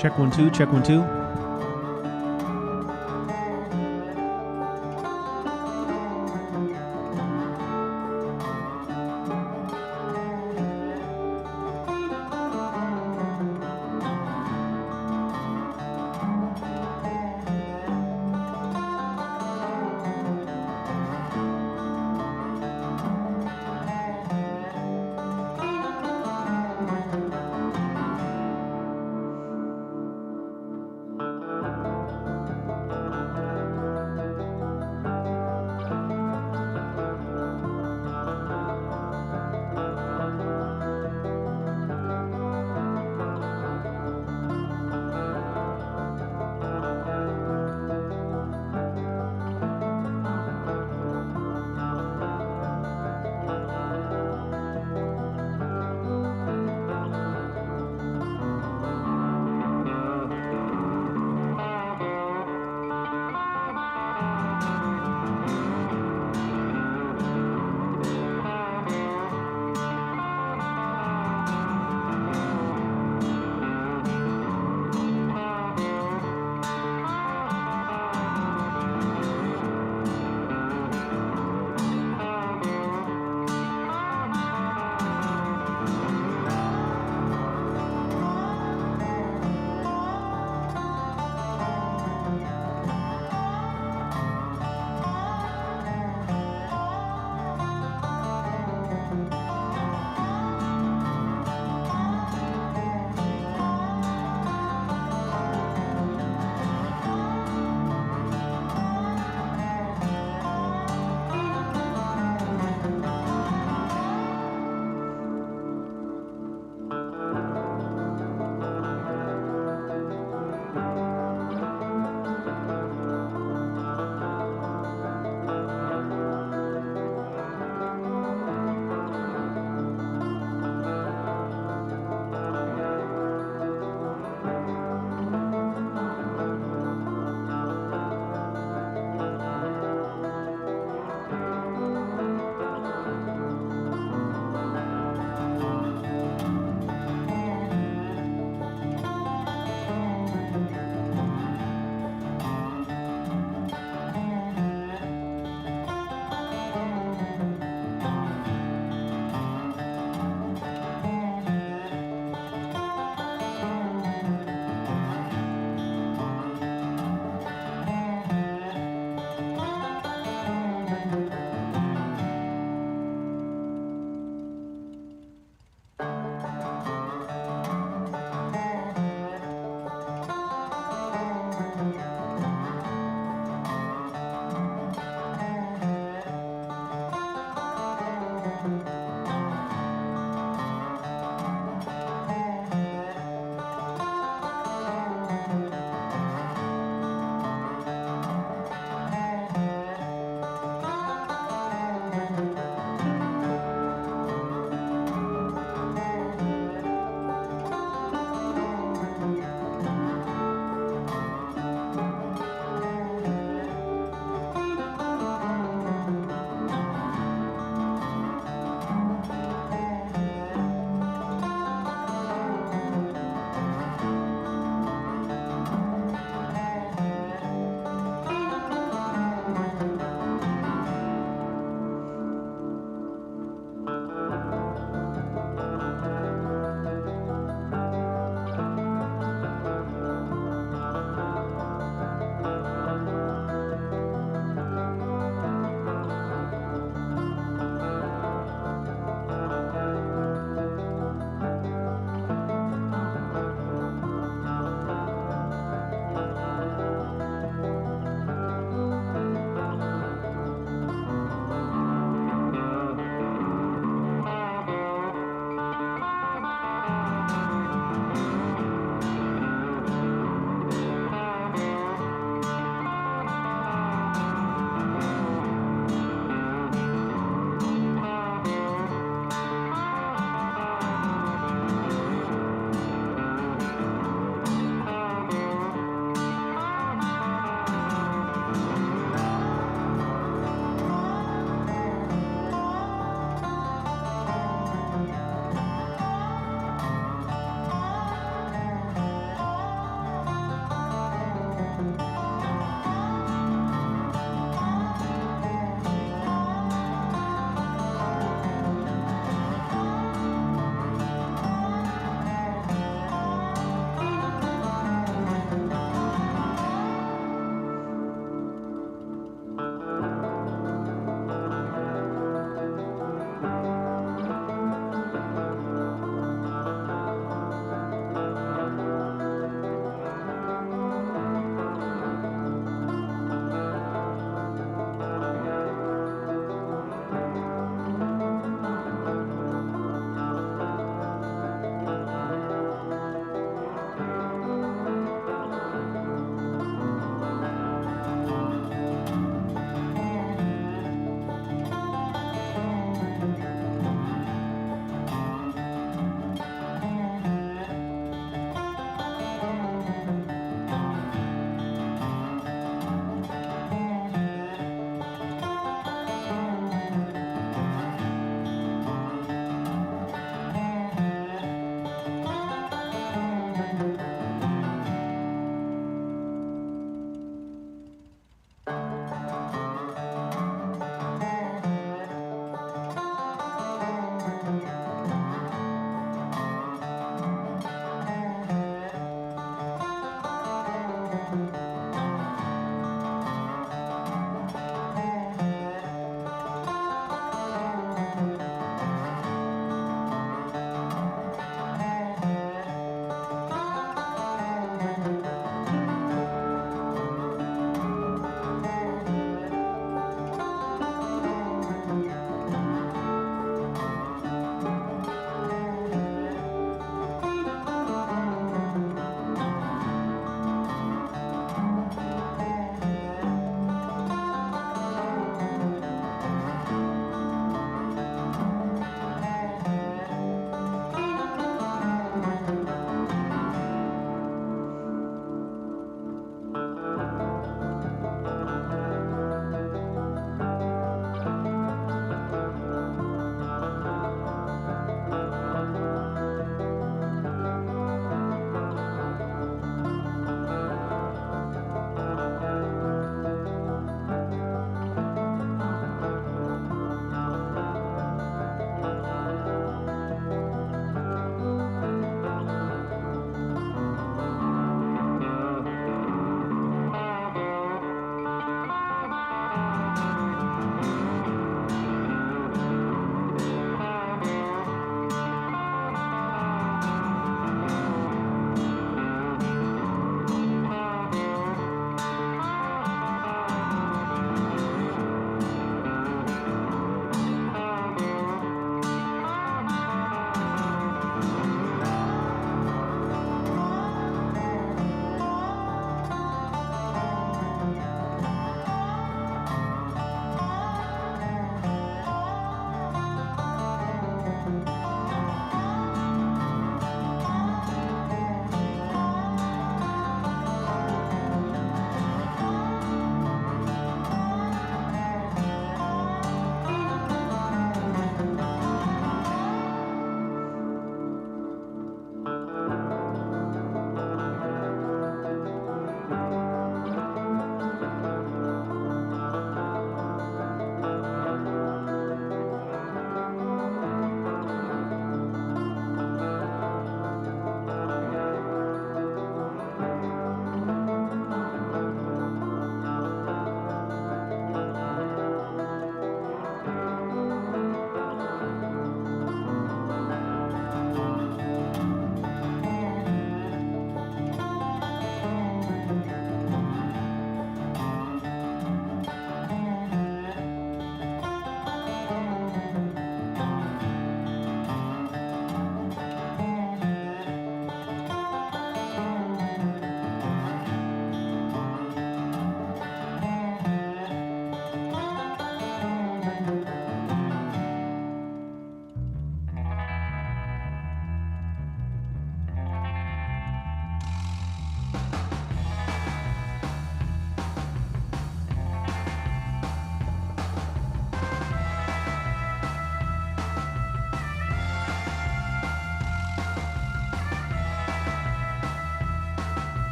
Check 1 2, check 1 2.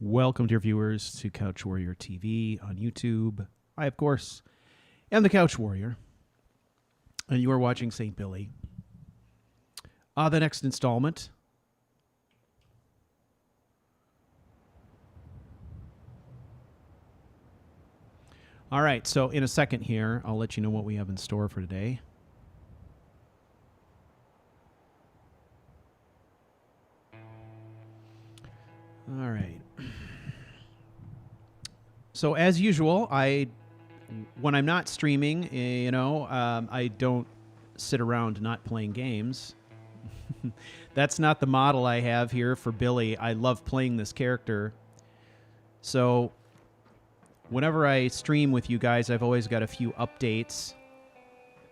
Welcome, dear viewers, to Couch Warrior TV on YouTube. I, of course, am the Couch Warrior, and you are watching St. Billy. The next installment. All right, so in a second here, I'll let you know what we have in store for today. All right. So as usual, when I'm not streaming, I don't sit around not playing games. That's not the model I have here for Billy. I love playing this character. So whenever I stream with you guys, I've always got a few updates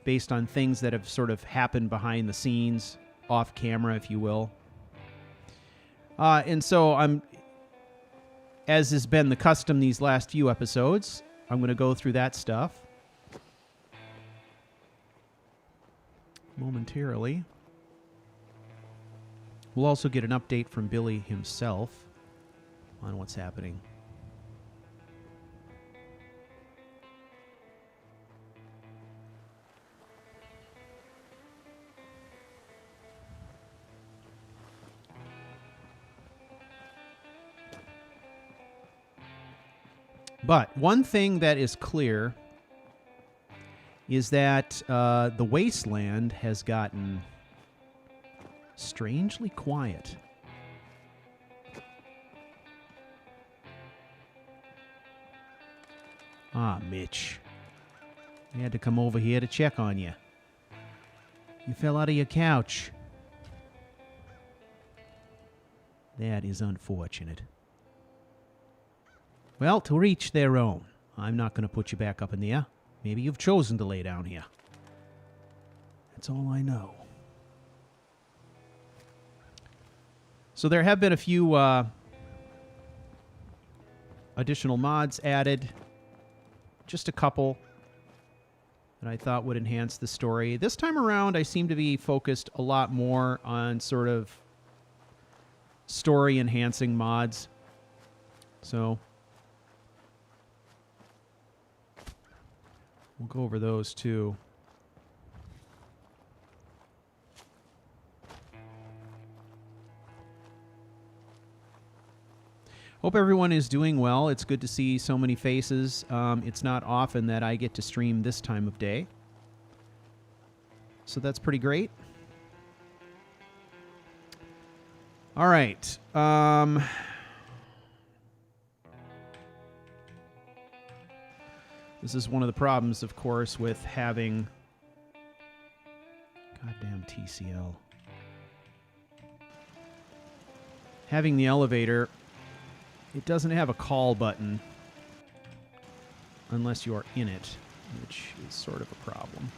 based on things that have sort of happened behind the scenes, off camera, if you will. And so as has been the custom these last few episodes, I'm going to go through that stuff momentarily. We'll also get an update from Billy himself on what's happening. But one thing that is clear is that the wasteland has gotten strangely quiet. Ah, Mitch. I had to come over here to check on you. You fell out of your couch. That is unfortunate. Well, to each their own. I'm not going to put you back up in the air. Maybe you've chosen to lay down here. That's all I know. So there have been a few additional mods added. Just a couple that I thought would enhance the story. This time around, I seem to be focused a lot more on sort of story-enhancing mods. So we'll go over those too. Hope everyone is doing well. It's good to see so many faces. It's not often that I get to stream this time of day, so that's pretty great. All right. This is one of the problems, of course, with having goddamn TCL. Having the elevator, it doesn't have a call button unless you're in it, which is sort of a problem.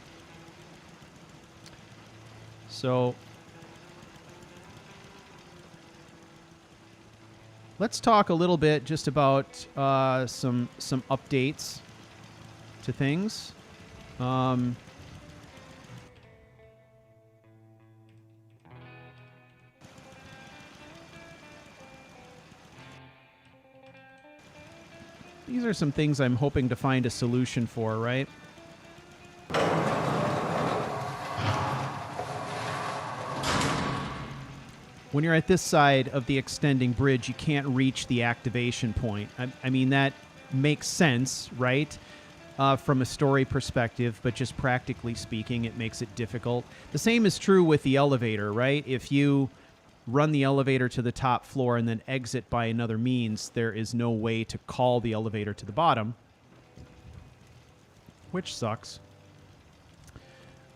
So let's talk a little bit just about some updates to things. These are some things I'm hoping to find a solution for, right? When you're at this side of the extending bridge, you can't reach the activation point. I mean, that makes sense, right? From a story perspective, but just practically speaking, it makes it difficult. The same is true with the elevator, right? If you run the elevator to the top floor and then exit by another means, there is no way to call the elevator to the bottom, which sucks.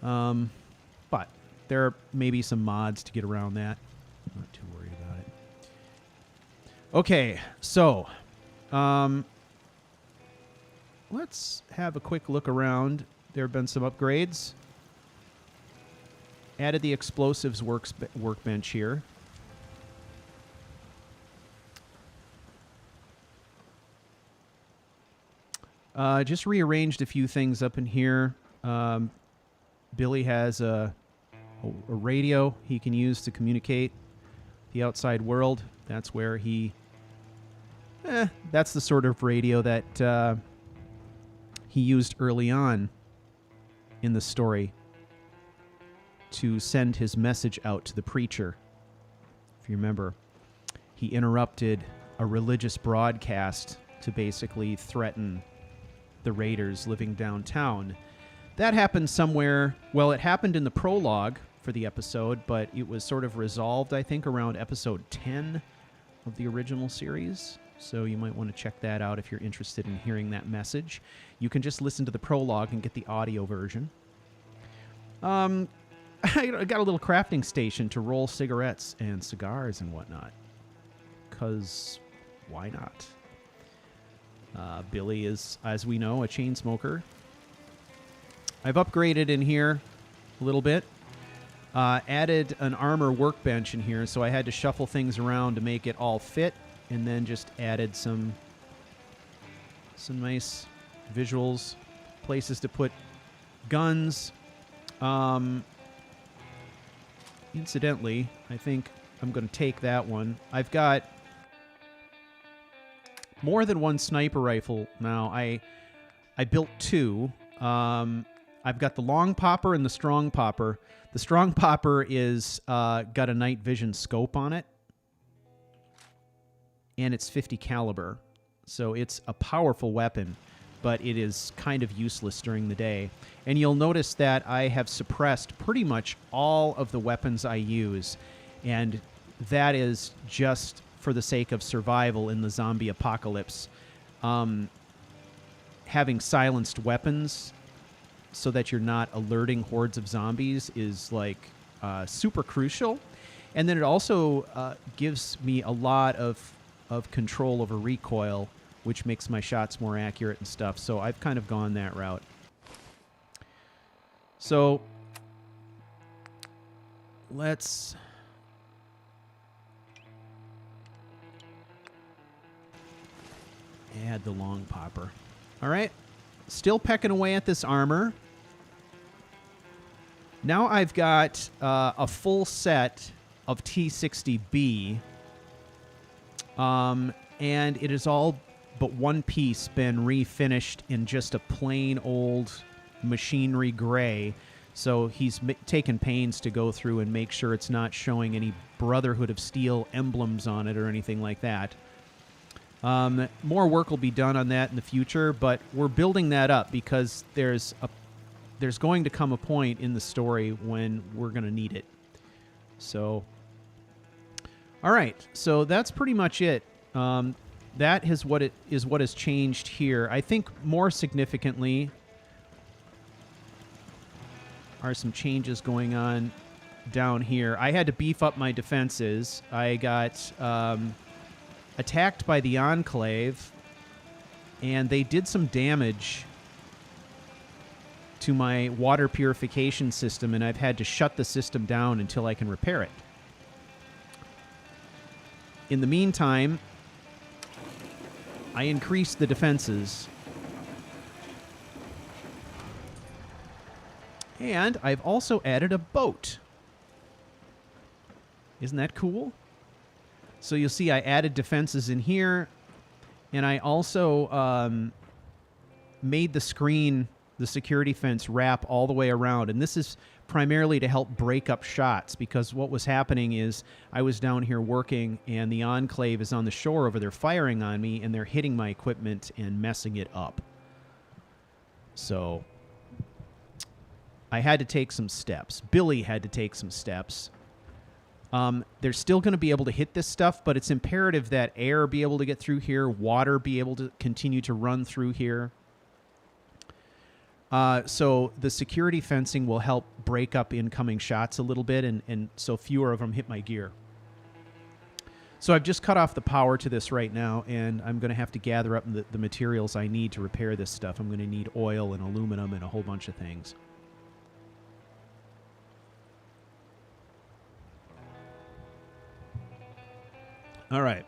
But there may be some mods to get around that. I'm not too worried about it. Okay, so let's have a quick look around. There have been some upgrades. Added the explosives workbench here. Just rearranged a few things up in here. Billy has a radio he can use to communicate the outside world. That's where he That's the sort of radio that he used early on in the story to send his message out to the preacher. If you remember, he interrupted a religious broadcast to basically threaten the raiders living downtown. That happened somewhere, well, it happened in the prologue for the episode, but it was sort of resolved, I think, around episode 10 of the original series. So you might want to check that out if you're interested in hearing that message. You can just listen to the prologue and get the audio version. I got a little crafting station to roll cigarettes and cigars and whatnot. Because why not? Billy is, as we know, a chain smoker. I've upgraded in here a little bit. Added an armor workbench in here, so I had to shuffle things around to make it all fit, and then just added some nice visuals, places to put guns. Incidentally, I think I'm going to take that one. I've got more than one sniper rifle now. I built two. I've got the long popper and the strong popper. The strong popper is got a night vision scope on it, and it's 50 caliber. So it's a powerful weapon, but it is kind of useless during the day. And you'll notice that I have suppressed pretty much all of the weapons I use, and that is just for the sake of survival in the zombie apocalypse. Having silenced weapons so that you're not alerting hordes of zombies is like super crucial. And then it also gives me a lot of control over recoil, which makes my shots more accurate and stuff. So I've kind of gone that route. So let's add the long popper. All right. Still pecking away at this armor. Now I've got a full set of T60B. And it is all but one piece been refinished in just a plain old machinery gray. So he's taken pains to go through and make sure it's not showing any Brotherhood of Steel emblems on it or anything like that. More work will be done on that in the future, but we're building that up because there's going to come a point in the story when we're going to need it. So, all right. So that's pretty much it. That is what has changed here. I think more significantly are some changes going on down here. I had to beef up my defenses. I got attacked by the Enclave, and they did some damage to my water purification system, and I've had to shut the system down until I can repair it. In the meantime, I increased the defenses, and I've also added a boat. Isn't that cool? So you'll see I added defenses in here, and I also made the screen, the security fence, wrap all the way around. And this is primarily to help break up shots, because what was happening is I was down here working, and the Enclave is on the shore over there firing on me, and they're hitting my equipment and messing it up. So I had to take some steps. Billy had to take some steps. They're still going to be able to hit this stuff, but it's imperative that air be able to get through here, water be able to continue to run through here. So the security fencing will help break up incoming shots a little bit, and so fewer of them hit my gear. So I've just cut off the power to this right now, and I'm going to have to gather up the materials I need to repair this stuff. I'm going to need oil and aluminum and a whole bunch of things. All right.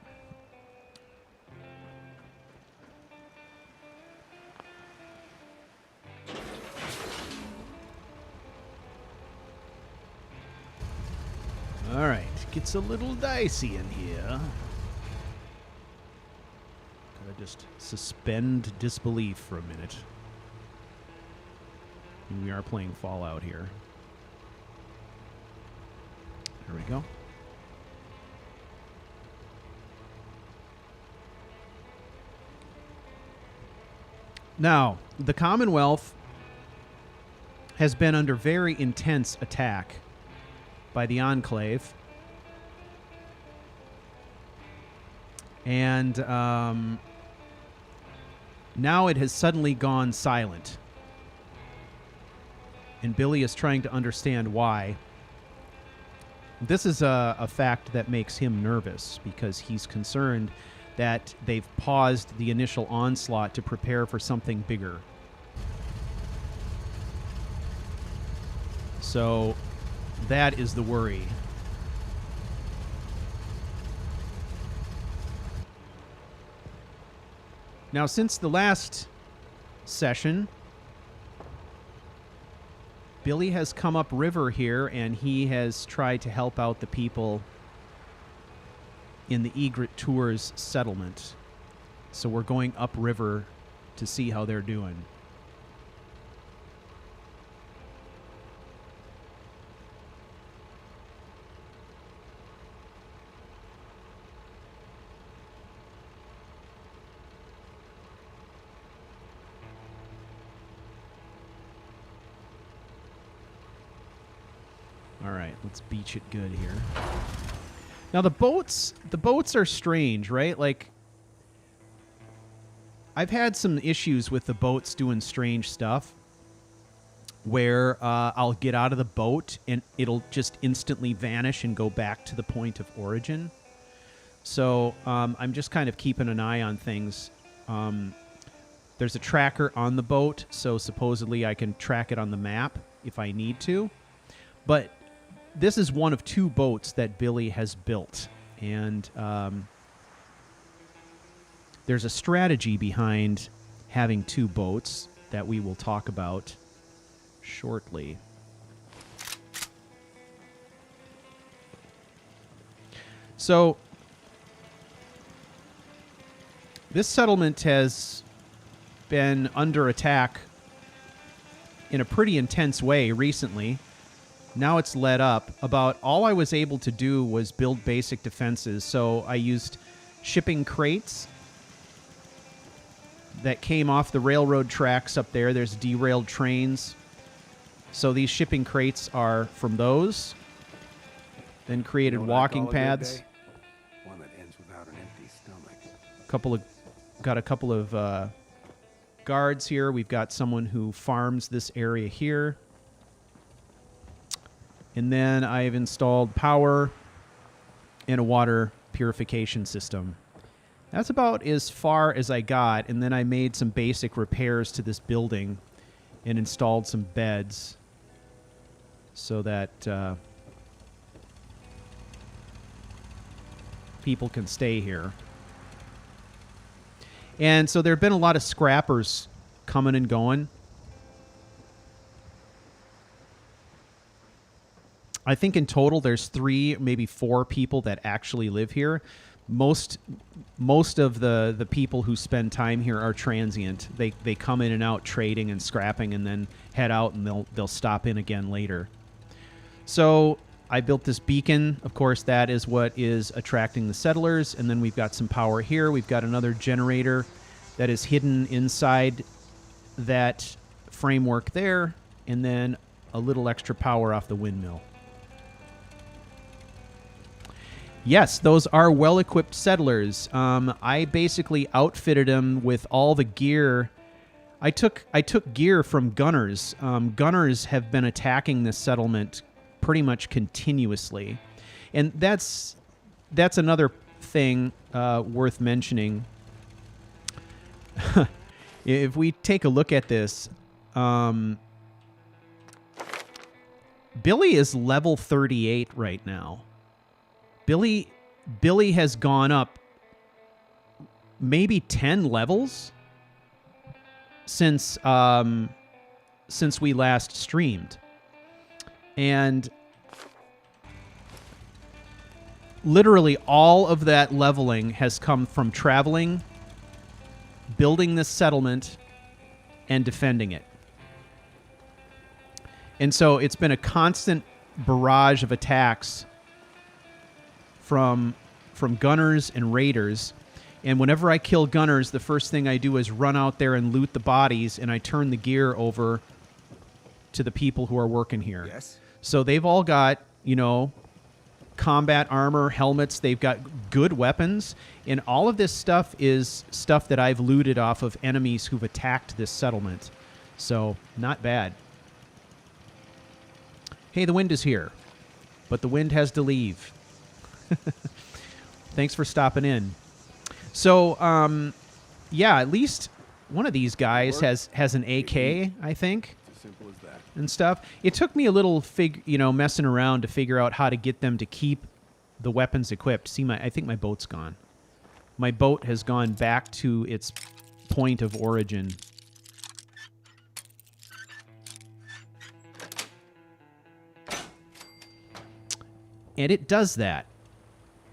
All right. Gets a little dicey in here. just suspend disbelief for a minute. We are playing Fallout here. There we go. Now, the Commonwealth has been under very intense attack by the Enclave. And now it has suddenly gone silent. And Billy is trying to understand why. This is a fact that makes him nervous because he's concerned that they've paused the initial onslaught to prepare for something bigger. So that is the worry. Now, since the last session, Billy has come upriver here, and he has tried to help out the people in the Egret Tours settlement. So we're going upriver to see how they're doing. All right, let's beach it good here. Now the boats are strange, right? Like, I've had some issues with the boats doing strange stuff where I'll get out of the boat and it'll just instantly vanish and go back to the point of origin. So I'm just kind of keeping an eye on things. There's a tracker on the boat, so supposedly I can track it on the map if I need to. But this is one of two boats that Billy has built, and there's a strategy behind having two boats that we will talk about shortly. So this settlement has been under attack in a pretty intense way recently. Now it's let up. About all I was able to do was build basic defenses. So I used shipping crates that came off the railroad tracks up there. There's derailed trains. So these shipping crates are from those. Then created walking paths. One that ends without an empty Got stomach. a couple of guards here. We've got someone who farms this area here. And then I've installed power and a water purification system. That's about as far as I got. And then I made some basic repairs to this building and installed some beds so that people can stay here. And so there have been a lot of scrappers coming and going. I think in total there's 3, maybe 4 people that actually live here. Most of the people who spend time here are transient. They come in and out trading and scrapping and then head out, and they'll stop in again later. So I built this beacon. Of course, that is what is attracting the settlers. And then we've got some power here. We've got another generator that is hidden inside that framework there, and then a little extra power off the windmill. Yes, those are well-equipped settlers. I basically outfitted them with all the gear. I took gear from gunners. Gunners have been attacking this settlement pretty much continuously, and that's another thing worth mentioning. If we take a look at this, Billy is level 38 right now. Billy has gone up maybe 10 levels since we last streamed. And literally all of that leveling has come from traveling building this settlement and defending it. And so it's been a constant barrage of attacks from gunners and raiders. And whenever I kill gunners, the first thing I do is run out there and loot the bodies, and I turn the gear over to the people who are working here. Yes. So they've all got, you know, combat armor, helmets. They've got good weapons. And all of this stuff is stuff that I've looted off of enemies who've attacked this settlement. So, not bad. Hey, the wind is here. But the wind has to leave. Thanks for stopping in. So, yeah, at least one of these guys has an AK, I think. It's as simple as that. And stuff. It took me a little messing around to figure out how to get them to keep the weapons equipped. See, I think my boat's gone. My boat has gone back to its point of origin. And it does that.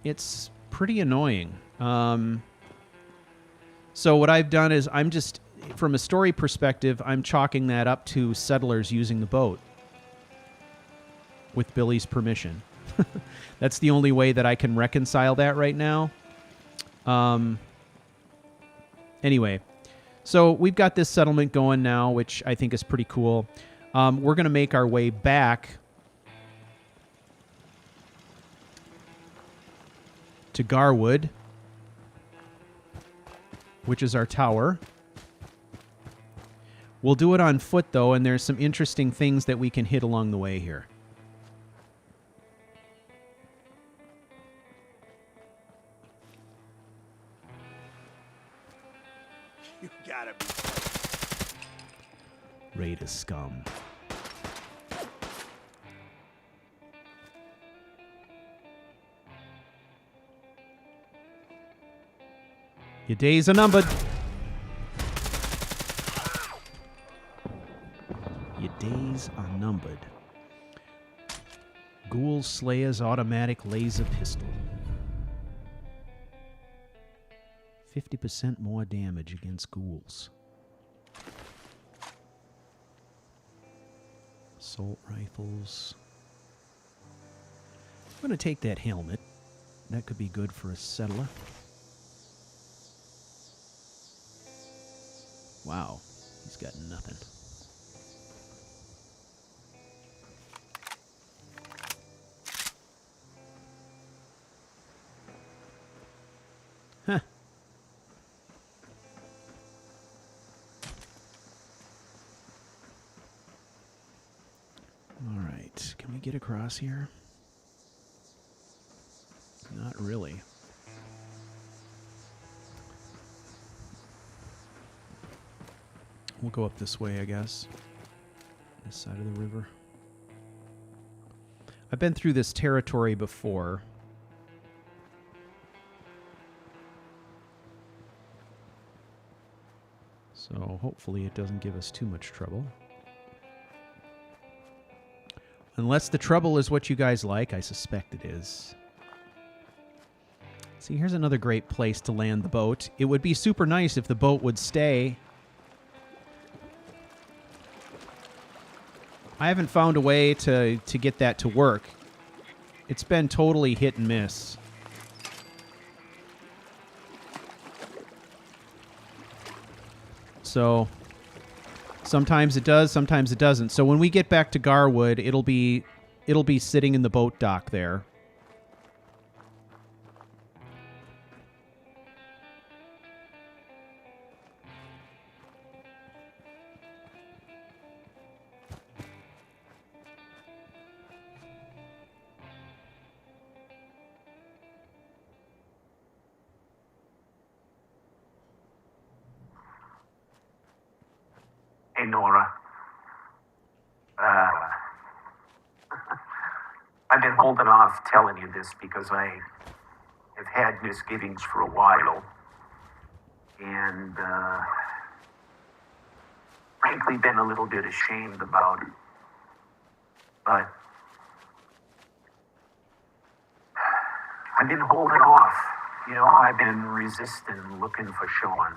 It's pretty annoying. So what I've done is I'm just, from a story perspective, I'm chalking that up to settlers using the boat with Billy's permission. That's the only way that I can reconcile that right now. Anyway, so we've got this settlement going now, which I think is pretty cool. We're going to make our way back to Garwood, which is our tower. We'll do it on foot, though, and there's some interesting things that we can hit along the way here. You gotta be. Raider scum. Your days are numbered. Your days are numbered. Ghoul Slayer's automatic laser pistol. 50% more damage against ghouls. Assault rifles. I'm going to take that helmet. That could be good for a settler. Wow, he's got nothing. Huh. All right, can we get across here? Not really. We'll go up this way, I guess. This side of the river. I've been through this territory before. So hopefully it doesn't give us too much trouble. Unless the trouble is what you guys like, I suspect it is. See, here's another great place to land the boat. It would be super nice if the boat would stay. I haven't found a way to get that to work. It's been totally hit and miss. So sometimes it does, sometimes it doesn't. So when we get back to Garwood, it'll be sitting in the boat dock there. Hey, Nora. I've been holding off telling you this because I have had misgivings for a while. And, frankly, been a little bit ashamed about it. But I've been holding off. You know, I've been resisting looking for Sean.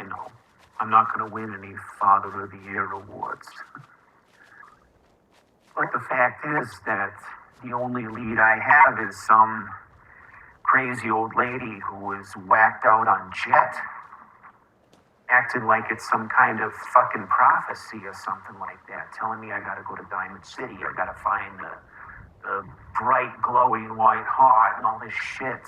I know. I'm not going to win any Father of the Year awards. But the fact is that the only lead I have is some crazy old lady who is whacked out on jet, acting like it's some kind of fucking prophecy or something like that, telling me I gotta go to Diamond City, I gotta find the bright, glowing white heart and all this shit.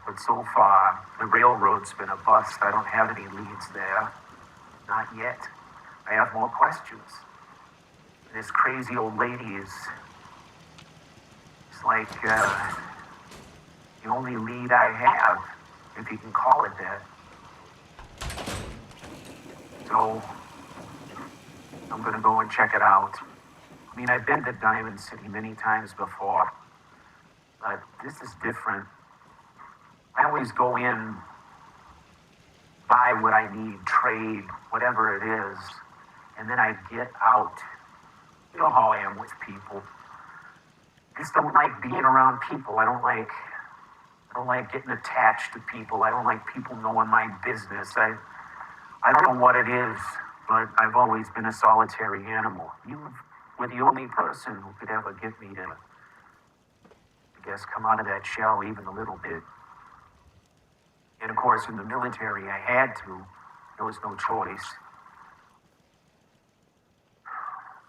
But so far, the railroad's been a bust. I don't have any leads there. Not yet. I have more questions. This crazy old lady is like the only lead I have, if you can call it that. So I'm gonna go and check it out. I mean, I've been to Diamond City many times before, but this is different. I always go in, buy what I need, trade, whatever it is, and then I get out. You know how I am with people. I just don't like being around people. I don't like getting attached to people. I don't like people knowing my business. I don't know what it is, but I've always been a solitary animal. You were the only person who could ever get me to, I guess, come out of that shell even a little bit. And of course, in the military, I had to. There was no choice.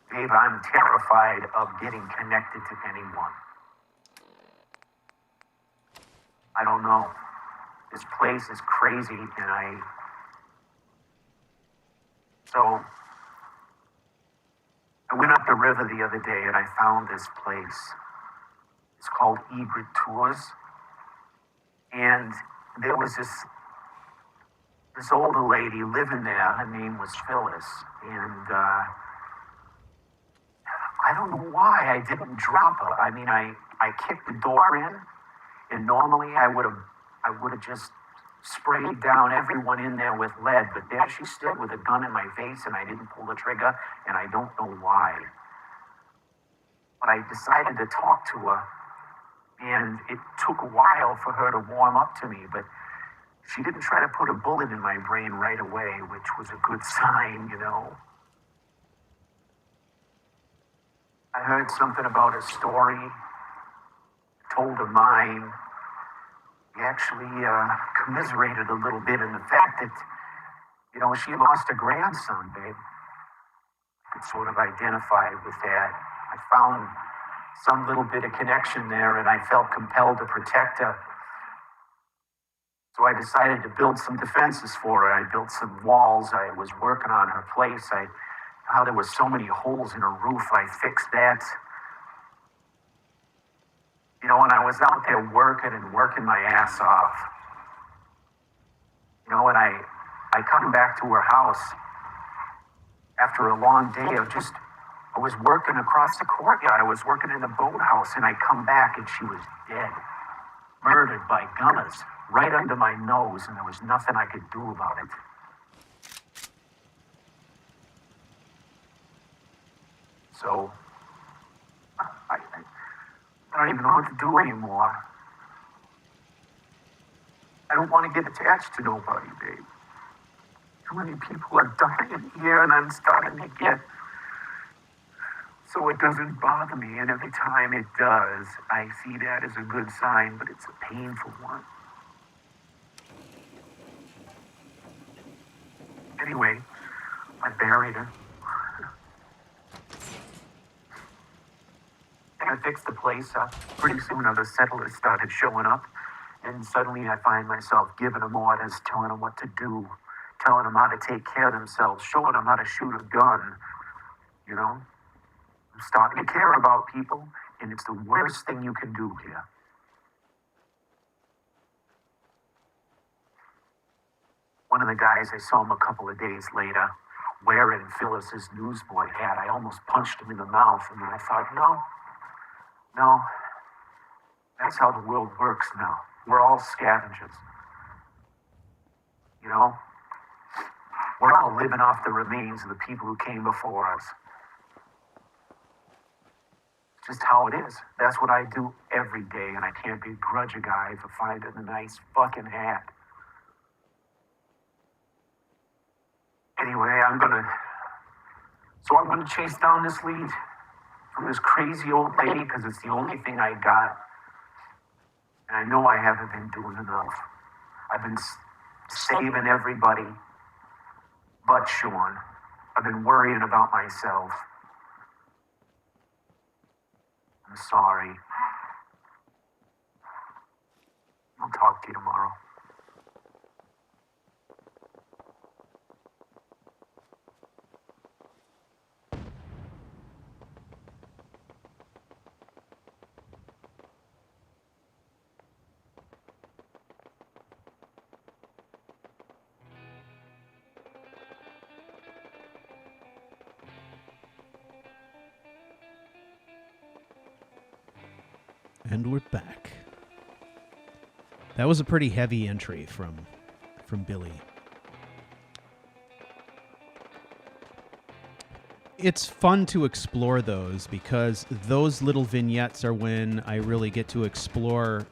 Dave, I'm terrified of getting connected to anyone. I don't know. This place is crazy, and So, I went up the river the other day, and I found this place. It's called Egret Tours. And there was this older lady living there. Her name was Phyllis. And I don't know why I didn't drop her. I mean, I kicked the door in, and normally I would have just sprayed down everyone in there with lead. But there she stood with a gun in my face, and I didn't pull the trigger, and I don't know why. But I decided to talk to her, and it took a while for her to warm up to me, but she didn't try to put a bullet in my brain right away, which was a good sign, you know. I heard something about a story, told her mine. We actually commiserated a little bit in the fact that, you know, she lost a grandson, babe. I could sort of identify with that. I found some little bit of connection there, and I felt compelled to protect her. So I decided to build some defenses for her. I built some walls. I was working on her place. How there was so many holes in her roof, I fixed that. You know, and I was out there working my ass off. You know, and I come back to her house after a long day of I was working across the courtyard. I was working in the boathouse, and I come back, and she was dead, murdered by gunners right under my nose, and there was nothing I could do about it. So, I don't even know what to do anymore. I don't want to get attached to nobody, babe. Too many people are dying here, and I'm starting to get... So it doesn't bother me, and every time it does, I see that as a good sign, but it's a painful one. Anyway, I buried her. I fixed the place up. Pretty soon other settlers started showing up, and suddenly I find myself giving them orders, telling them what to do, telling them how to take care of themselves, showing them how to shoot a gun. You know? I'm starting to care about people, and it's the worst thing you can do here. One of the guys, I saw him a couple of days later, wearing Phyllis's newsboy hat. I almost punched him in the mouth, and then I thought, no, that's how the world works now. We're all scavengers. You know? We're all living off the remains of the people who came before us. It's just how it is. That's what I do every day, and I can't begrudge a guy for finding a nice fucking hat. Anyway, I'm gonna chase down this lead from this crazy old lady because it's the only thing I got. And I know I haven't been doing enough. I've been saving everybody but Sean. I've been worrying about myself. I'm sorry. I'll talk to you tomorrow. And we're back. That was a pretty heavy entry from Billy. It's fun to explore those because those little vignettes are when I really get to explore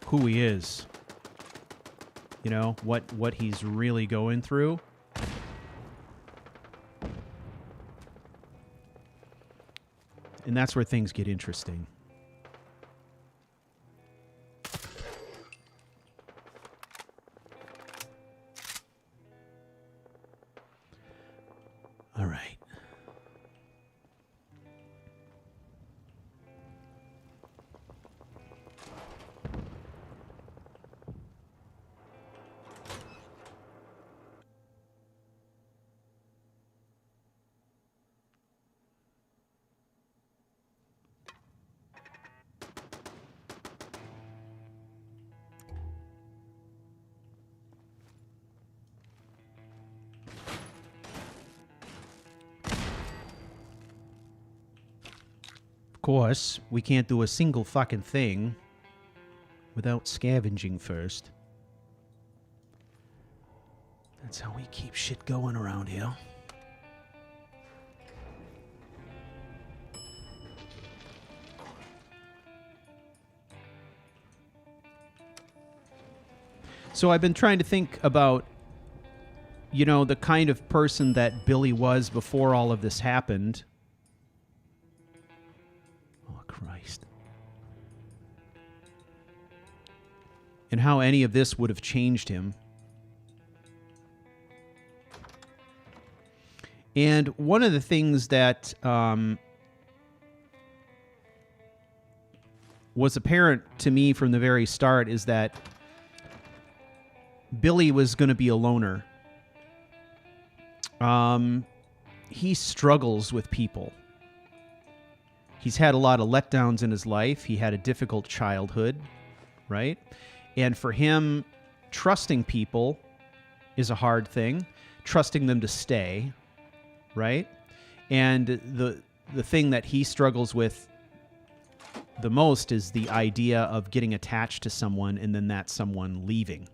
who he is. You know, what he's really going through. And that's where things get interesting. All right. Course, we can't do a single fucking thing without scavenging first. That's how we keep shit going around here. So I've been trying to think about, you know, the kind of person that Billy was before all of this happened. Christ. And how any of this would have changed him. And one of the things that was apparent to me from the very start is that Billy was going to be a loner. He struggles with people. He's had a lot of letdowns in his life. He had a difficult childhood, right? And for him, trusting people is a hard thing. Trusting them to stay, right? And the thing that he struggles with the most is the idea of getting attached to someone and then that someone leaving.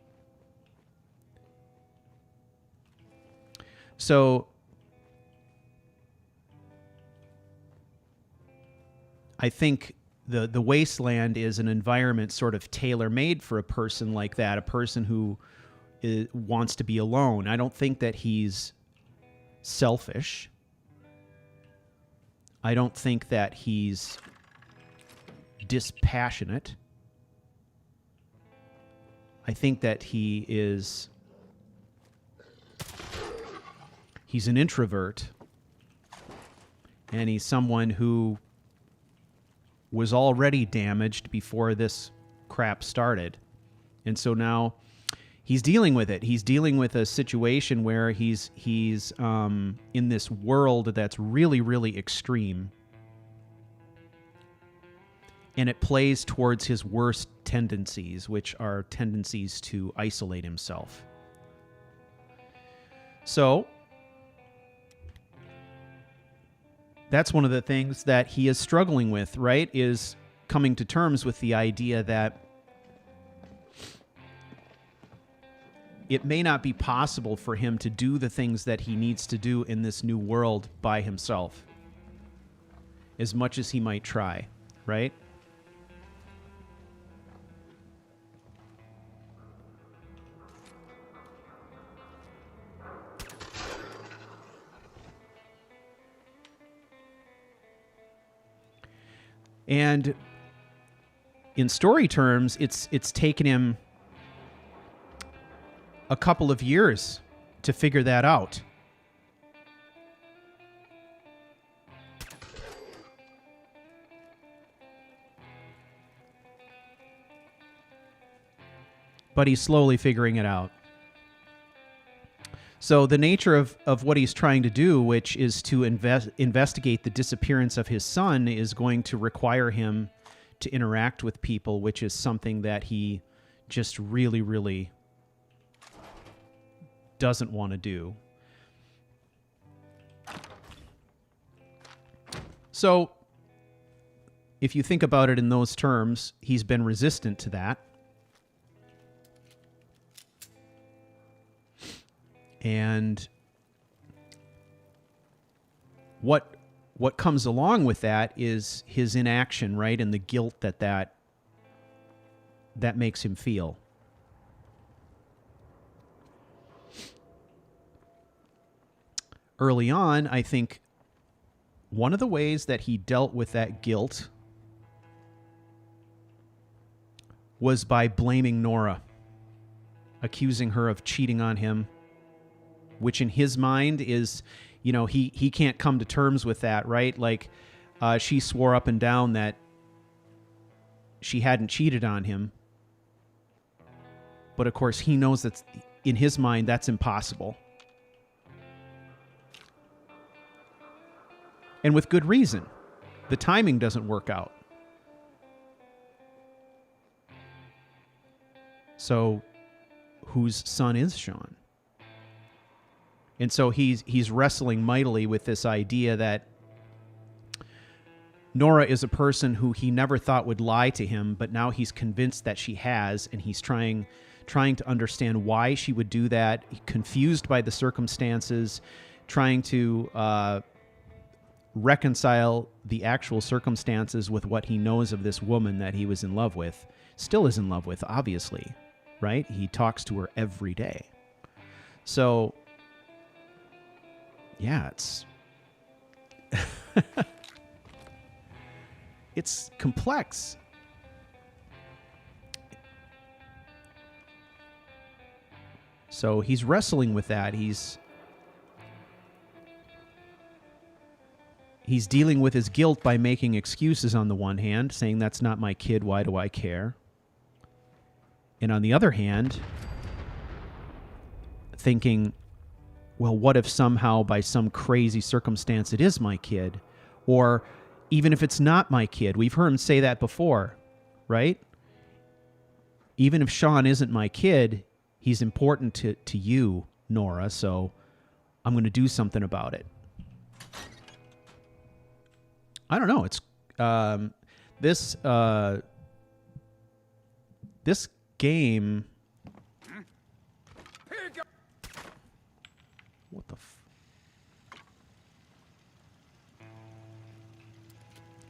So I think the wasteland is an environment sort of tailor-made for a person like that, a person who wants to be alone. I don't think that he's selfish. I don't think that he's dispassionate. I think that he's an introvert, and he's someone who was already damaged before this crap started. And so now he's dealing with it. He's dealing with a situation where he's in this world that's really, really extreme. And it plays towards his worst tendencies, which are tendencies to isolate himself. So that's one of the things that he is struggling with, right? Is coming to terms with the idea that it may not be possible for him to do the things that he needs to do in this new world by himself, as much as he might try, right? And in story terms, it's taken him a couple of years to figure that out. But he's slowly figuring it out. So the nature of what he's trying to do, which is to investigate the disappearance of his son, is going to require him to interact with people, which is something that he just really, really doesn't want to do. So if you think about it in those terms, he's been resistant to that. And what comes along with that is his inaction, right? And the guilt that makes him feel. Early on, I think one of the ways that he dealt with that guilt was by blaming Nora, accusing her of cheating on him, which in his mind is, you know, he can't come to terms with that, right? Like, she swore up and down that she hadn't cheated on him. But of course, he knows that in his mind, that's impossible. And with good reason. The timing doesn't work out. So, whose son is Sean? And so he's wrestling mightily with this idea that Nora is a person who he never thought would lie to him, but now he's convinced that she has, and he's trying to understand why she would do that, confused by the circumstances, trying to reconcile the actual circumstances with what he knows of this woman that he was in love with, still is in love with, obviously, right? He talks to her every day. So yeah, it's complex. So he's wrestling with that. He's dealing with his guilt by making excuses on the one hand, saying that's not my kid, why do I care? And on the other hand, thinking, well, what if somehow by some crazy circumstance it is my kid? Or even if it's not my kid. We've heard him say that before, right? Even if Sean isn't my kid, he's important to you, Nora, so I'm going to do something about it. I don't know. It's this game. What the?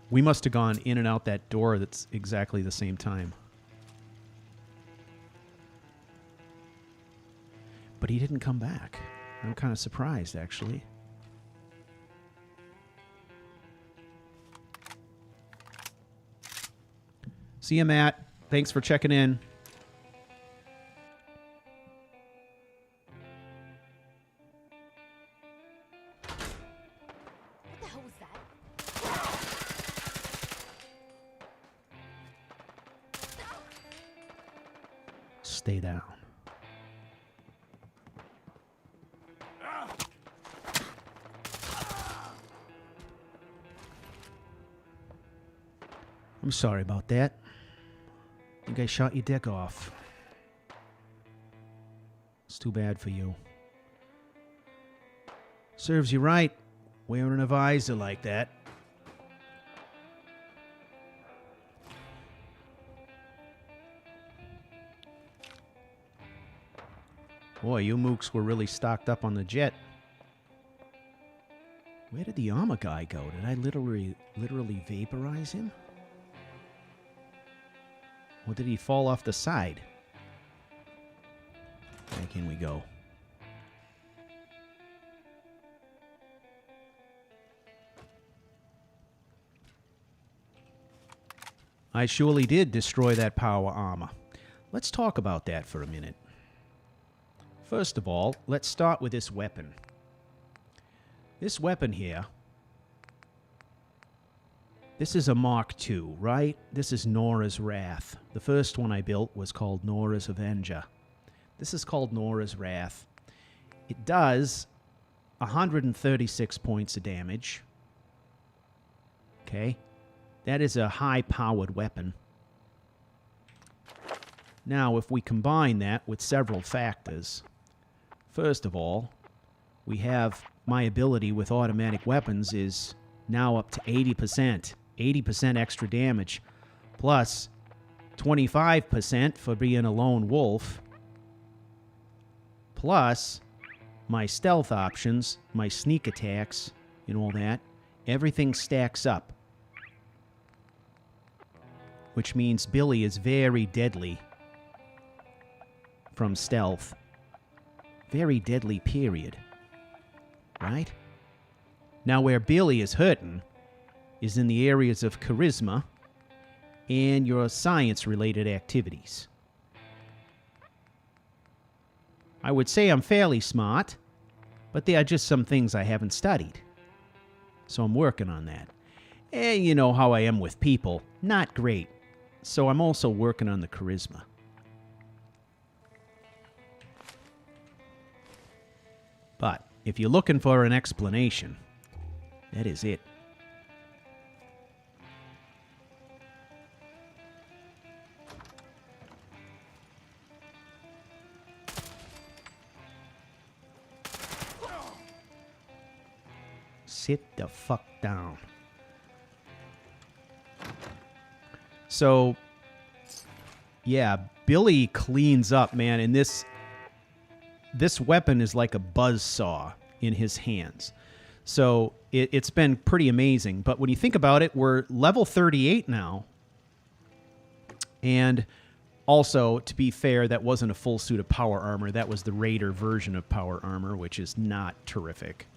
We must have gone in and out that door. That's exactly the same time. But he didn't come back. I'm kind of surprised, actually. See you, Matt. Thanks for checking in. What the hell was that? Stay down. I'm sorry about that. I think I shot your dick off. It's too bad for you. Serves you right, wearing a visor like that. Boy, you mooks were really stocked up on the jet. Where did the armor guy go? Did I literally vaporize him? Or did he fall off the side? Back in we go. I surely did destroy that power armor. Let's talk about that for a minute. First of all, let's start with this weapon. This weapon here, this is a Mark II, right? This is Nora's Wrath. The first one I built was called Nora's Avenger. This is called Nora's Wrath. It does 136 points of damage. Okay? That is a high-powered weapon. Now, if we combine that with several factors, first of all, we have my ability with automatic weapons is now up to 80%. 80% extra damage, plus 25% for being a lone wolf, plus my stealth options, my sneak attacks, and all that. Everything stacks up, which means Billy is very deadly from stealth. Very deadly, period. Right? Now, where Billy is hurting is in the areas of charisma and your science-related activities. I would say I'm fairly smart, but there are just some things I haven't studied. So I'm working on that. And you know how I am with people. Not great. So I'm also working on the charisma. But if you're looking for an explanation, that is it. Sit the fuck down. So, yeah, Billy cleans up, man, and this weapon is like a buzzsaw in his hands. So it's been pretty amazing. But when you think about it, we're level 38 now. And also, to be fair, that wasn't a full suit of power armor. That was the Raider version of power armor, which is not terrific.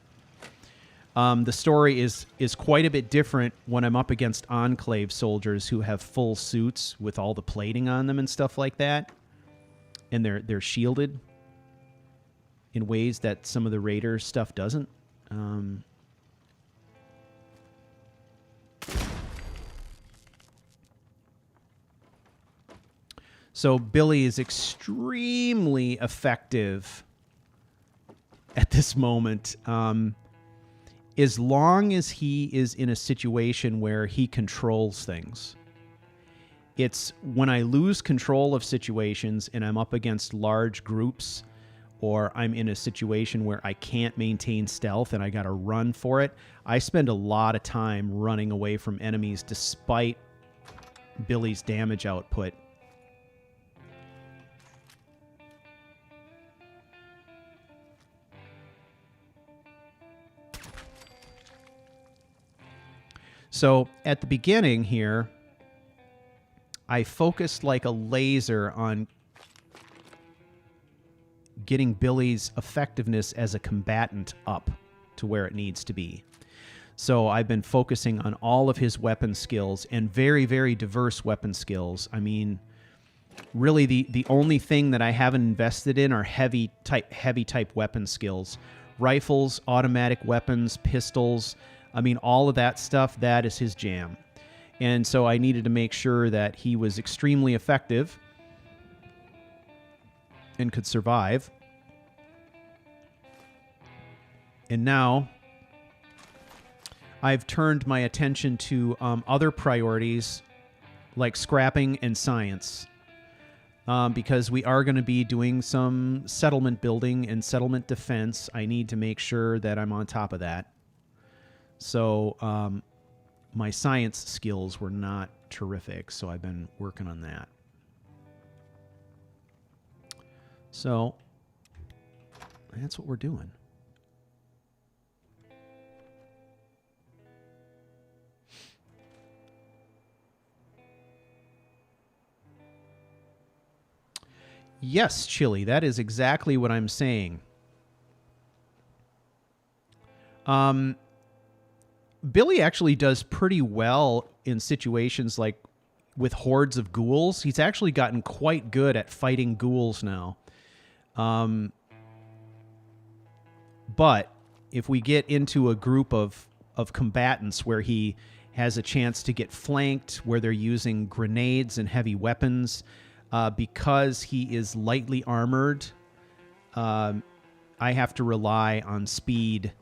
The story is quite a bit different when I'm up against Enclave soldiers who have full suits with all the plating on them and stuff like that. And they're shielded in ways that some of the Raider stuff doesn't. So Billy is extremely effective at this moment. As long as he is in a situation where he controls things. It's when I lose control of situations and I'm up against large groups, or I'm in a situation where I can't maintain stealth and I gotta run for it, I spend a lot of time running away from enemies despite Billy's damage output. So at the beginning here, I focused like a laser on getting Billy's effectiveness as a combatant up to where it needs to be. So I've been focusing on all of his weapon skills, and very, very diverse weapon skills. I mean, really the only thing that I haven't invested in are heavy type weapon skills. Rifles, automatic weapons, pistols. I mean, all of that stuff, that is his jam. And so I needed to make sure that he was extremely effective and could survive. And now I've turned my attention to other priorities like scrapping and science, because we are going to be doing some settlement building and settlement defense. I need to make sure that I'm on top of that. So my science skills were not terrific, so I've been working on that. So that's what we're doing. Yes, Chili, that is exactly what I'm saying. Billy actually does pretty well in situations like with hordes of ghouls. He's actually gotten quite good at fighting ghouls now. But if we get into a group of combatants where he has a chance to get flanked, where they're using grenades and heavy weapons, because he is lightly armored, I have to rely on speed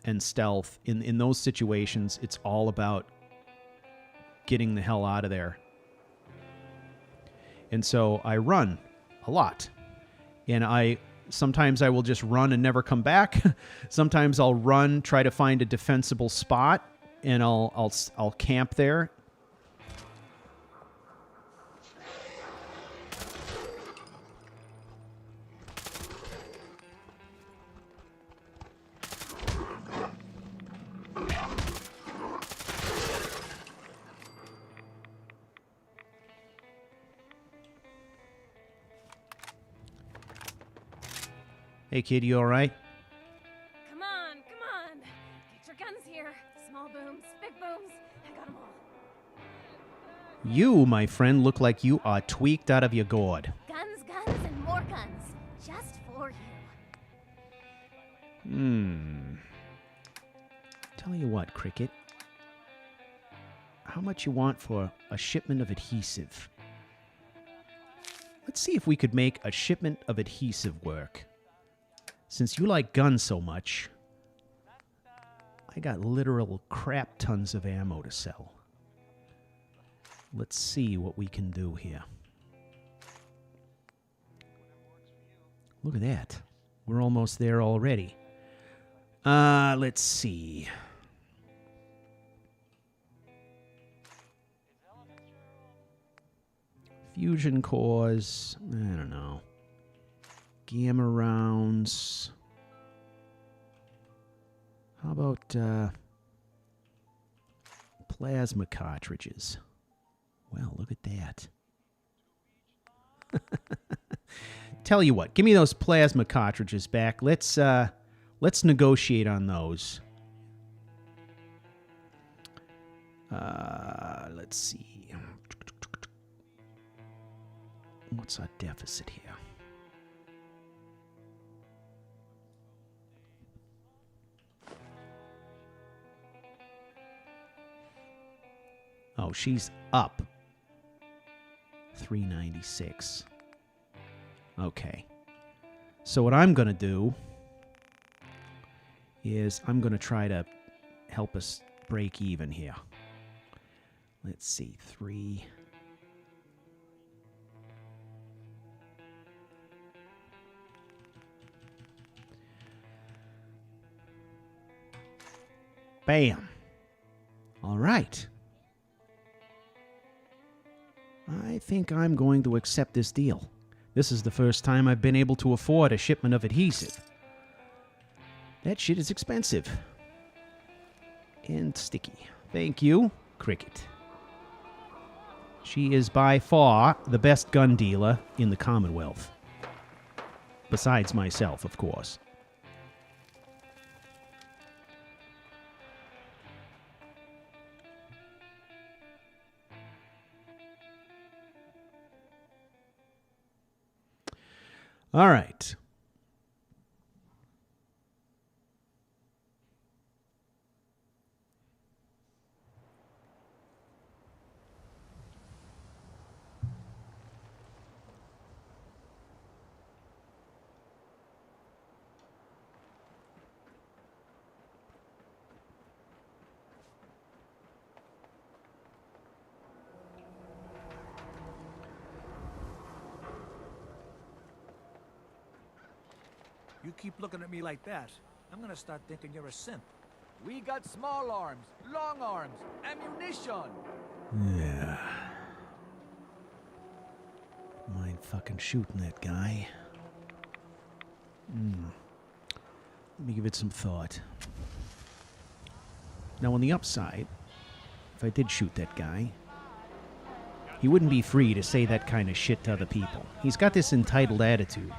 and stealth. In those situations, it's all about getting the hell out of there. And so I run a lot. And sometimes I will just run and never come back. Sometimes I'll run, try to find a defensible spot, and I'll camp there. Hey, kid, you all right? Come on, come on. Get your guns here. Small booms, big booms. I got them all. You, my friend, look like you are tweaked out of your gourd. Guns, guns, and more guns. Just for you. Tell you what, Cricket. How much you want for a shipment of adhesive? Let's see if we could make a shipment of adhesive work. Since you like guns so much, I got literal crap tons of ammo to sell. Let's see what we can do here. Look at that. We're almost there already. Let's see. Fusion cores. I don't know. Gamma rounds. How about plasma cartridges? Well, look at that. Tell you what, give me those plasma cartridges back. Let's negotiate on those. Let's see. What's our deficit here? Oh, she's up. 396. Okay. So what I'm going to do is I'm going to try to help us break even here. Let's see. 3. Bam. All right. I think I'm going to accept this deal. This is the first time I've been able to afford a shipment of adhesive. That shit is expensive. And sticky. Thank you, Cricket. She is by far the best gun dealer in the Commonwealth. Besides myself, of course. All right. You keep looking at me like that, I'm gonna start thinking you're a simp. We got small arms, long arms, ammunition. Yeah. Mind fucking shooting that guy. Let me give it some thought. Now, on the upside, if I did shoot that guy, he wouldn't be free to say that kind of shit to other people. He's got this entitled attitude.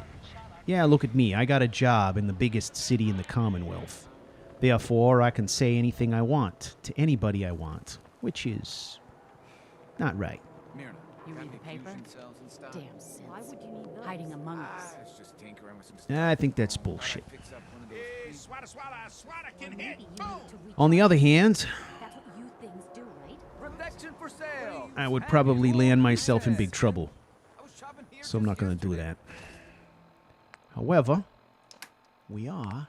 Yeah, look at me. I got a job in the biggest city in the Commonwealth. Therefore, I can say anything I want to anybody I want, which is Not right. Myrna, You got read any the paper? fusion cells in stock? Damn sense. Why would you need those? Hiding among us. It's just tinkering with some stuff. Yeah, I think that's Thought I'd bullshit. fix up one of those Hey, swada, swada, swada Or can maybe hit. you Boom! need to reach On the other hand, That's what you things do, right? protection for sale. I would Hang probably it land over myself in your big head. trouble, I was shopping here so I'm just not going to do yesterday. that. However, we are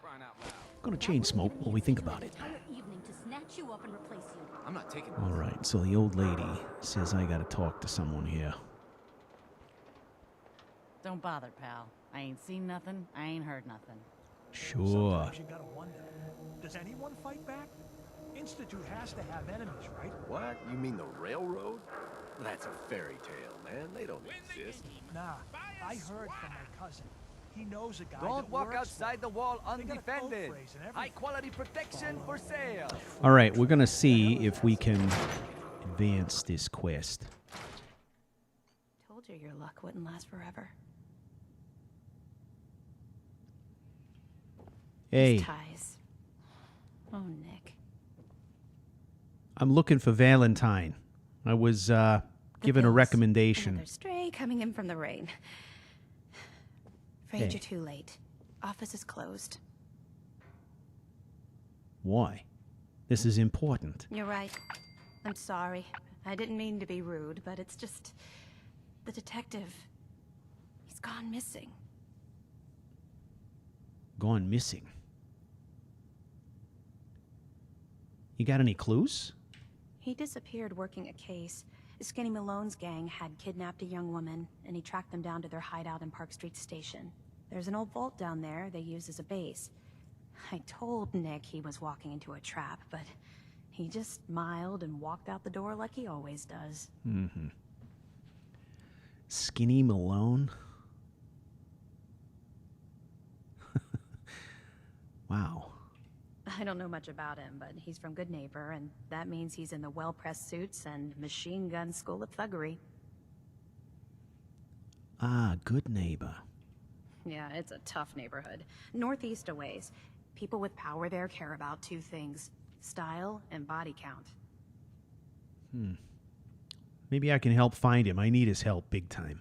Crying out loud. going to chain smoke while we think about it. Entire evening to snatch you up and replace you. I'm not taking All right, so the old lady says I got to talk to someone here. Don't bother, pal. I ain't seen nothing. I ain't heard nothing. Sure. Sometimes you gotta wonder, does anyone fight back? Institute has to have enemies, right? What? You mean the railroad? That's a fairy tale, man. They don't exist. Nah, I heard from my cousin. He knows a guy Don't that walk works outside for the wall They got a code undefended. phrase and everything. High quality protection for sale. All right, we're going to see if we can advance this quest. Told you your luck wouldn't last forever. Hey, These ties. Oh, Nick. I'm looking for Valentine. I was given a pills. recommendation. Another stray coming in from the rain. Afraid Hey. you're too late. Office is closed. Why? This is important. You're right. I'm sorry. I didn't mean to be rude, but it's just... The detective... He's gone missing. Gone missing. You got any clues? He disappeared working a case. Skinny Malone's gang had kidnapped a young woman, and he tracked them down to their hideout in Park Street Station. There's an old vault down there they use as a base. I told Nick he was walking into a trap, but he just smiled and walked out the door like he always does. Mm-hmm. Skinny Malone? Wow. I don't know much about him, but he's from Good Neighbor, and that means he's in the well-pressed suits and machine gun school of thuggery. Ah, good neighbor. Yeah, it's a tough neighborhood. Northeast a ways. People with power there care about two things: style and body count. Maybe I can help find him. I need his help big time.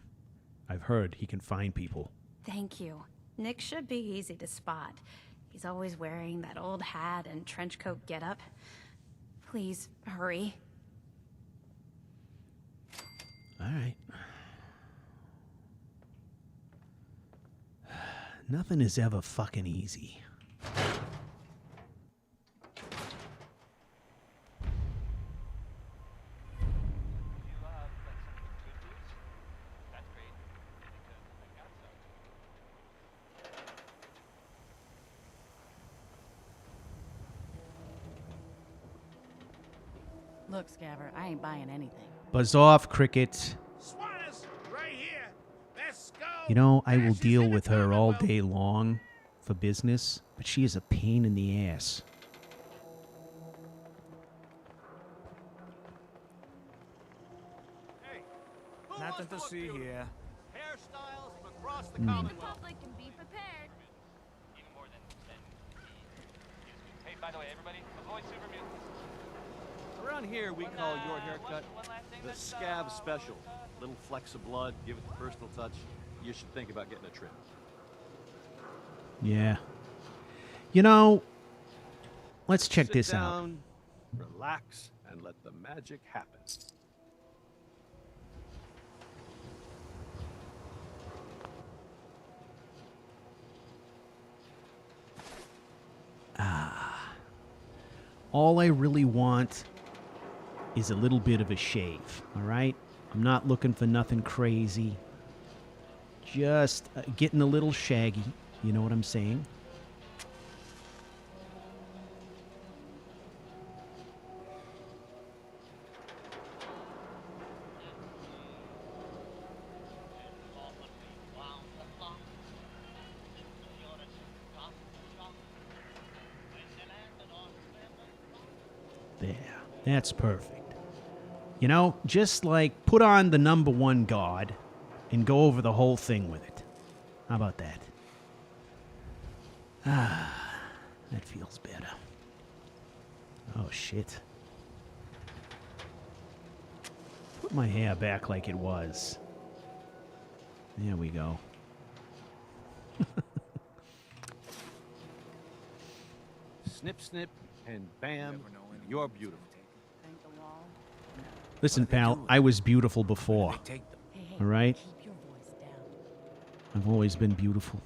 I've heard he can find people. Thank you. Nick should be easy to spot. He's always wearing that old hat and trench coat getup. Please, hurry. All right. Nothing is ever fucking easy. Look, Scaver, I ain't buying anything. Buzz off, Cricket. Swatters, right here. Let's go. You know, I will deal with her all day long for business, but she is a pain in the ass. Nothing to see here. Hairstyles from across the The Commonwealth. public can be prepared. Even more than Hey, by the way, everybody, avoid super mutants. Around here, we call your one haircut last thing the that's, scab special. Little flecks of blood, give it the personal touch. You should think about getting a trim. Yeah. You know, let's check Sit this out. down, relax, and let the magic happen. All I really want is a little bit of a shave, all right? I'm not looking for nothing crazy. Just getting a little shaggy, you know what I'm saying? There. That's perfect. You know, just like put on the number one guard and go over the whole thing with it. How about that? Ah, that feels better. Oh, shit. Put my hair back like it was. There we go. Snip, snip, and bam, you're beautiful. Paint the wall? Listen, pal, I was beautiful before. Hey, hey, All right? keep your voice down. I've always been beautiful.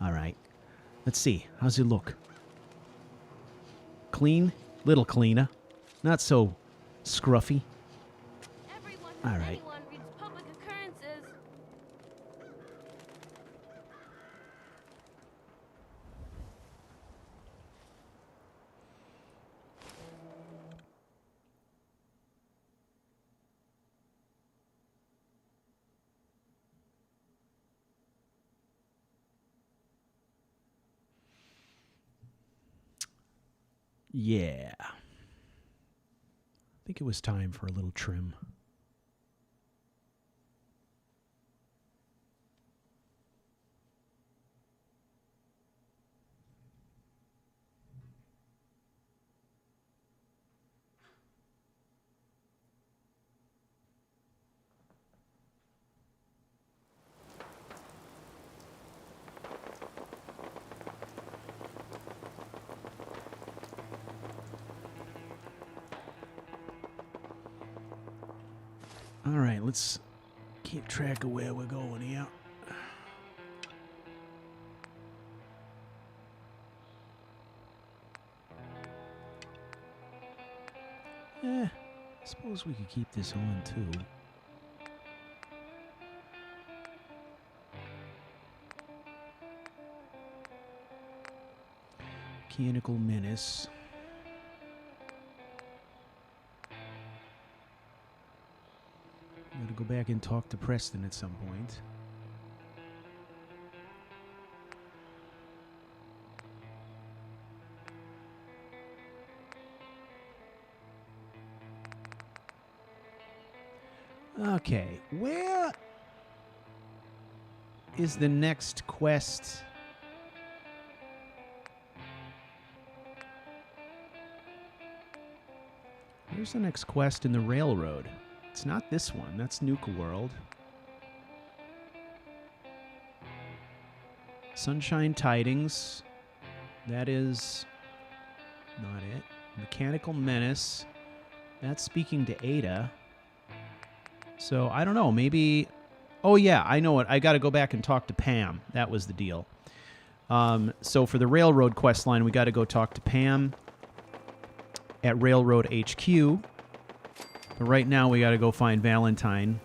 All right. Let's see. How's it look? Clean? Little cleaner. Not so scruffy. Everyone All who right. anyone reads public occurrences. Yeah. I think it was time for a little trim. All right, let's keep track of where we're going here. I suppose we could keep this on too. Mechanical Menace. Gotta go back and talk to Preston at some point. Okay, where is the next quest? Where's the next quest in the railroad? It's not this one. That's Nuka World. Sunshine Tidings. That is not it. Mechanical Menace. That's speaking to Ada. So, I don't know. Maybe... Oh, yeah. I know it. I got to go back and talk to Pam. That was the deal. So, for the Railroad quest line, we got to go talk to Pam at Railroad HQ. But right now, we got to go find Valentine.